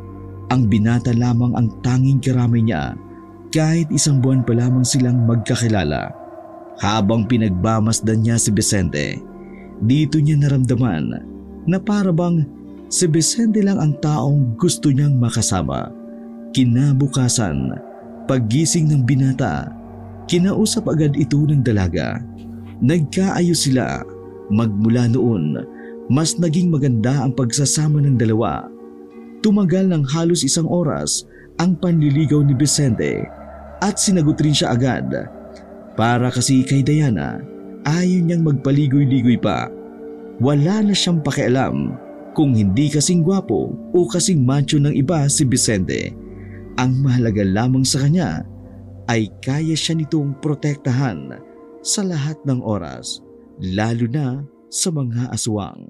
ang binata lamang ang tanging karamay niya kahit isang buwan pa lamang silang magkakilala. Habang pinagbamasdan niya si Vicente, dito niya naramdaman na parabang si Vicente lang ang taong gusto niyang makasama. Kinabukasan, paggising ng binata, kinausap agad ito ng dalaga. Nagkaayos sila. Magmula noon, mas naging maganda ang pagsasama ng dalawa. Tumagal ng halos isang oras ang panliligaw ni Vicente at sinagot rin siya agad. Para kasi kay Diana, ayaw niyang magpaligoy-ligoy pa. Wala na siyang pakialam kung hindi kasing gwapo o kasing macho ng iba si Vicente. Ang mahalaga lamang sa kanya ay kaya siya nitong protektahan sa lahat ng oras, lalo na sa mga aswang.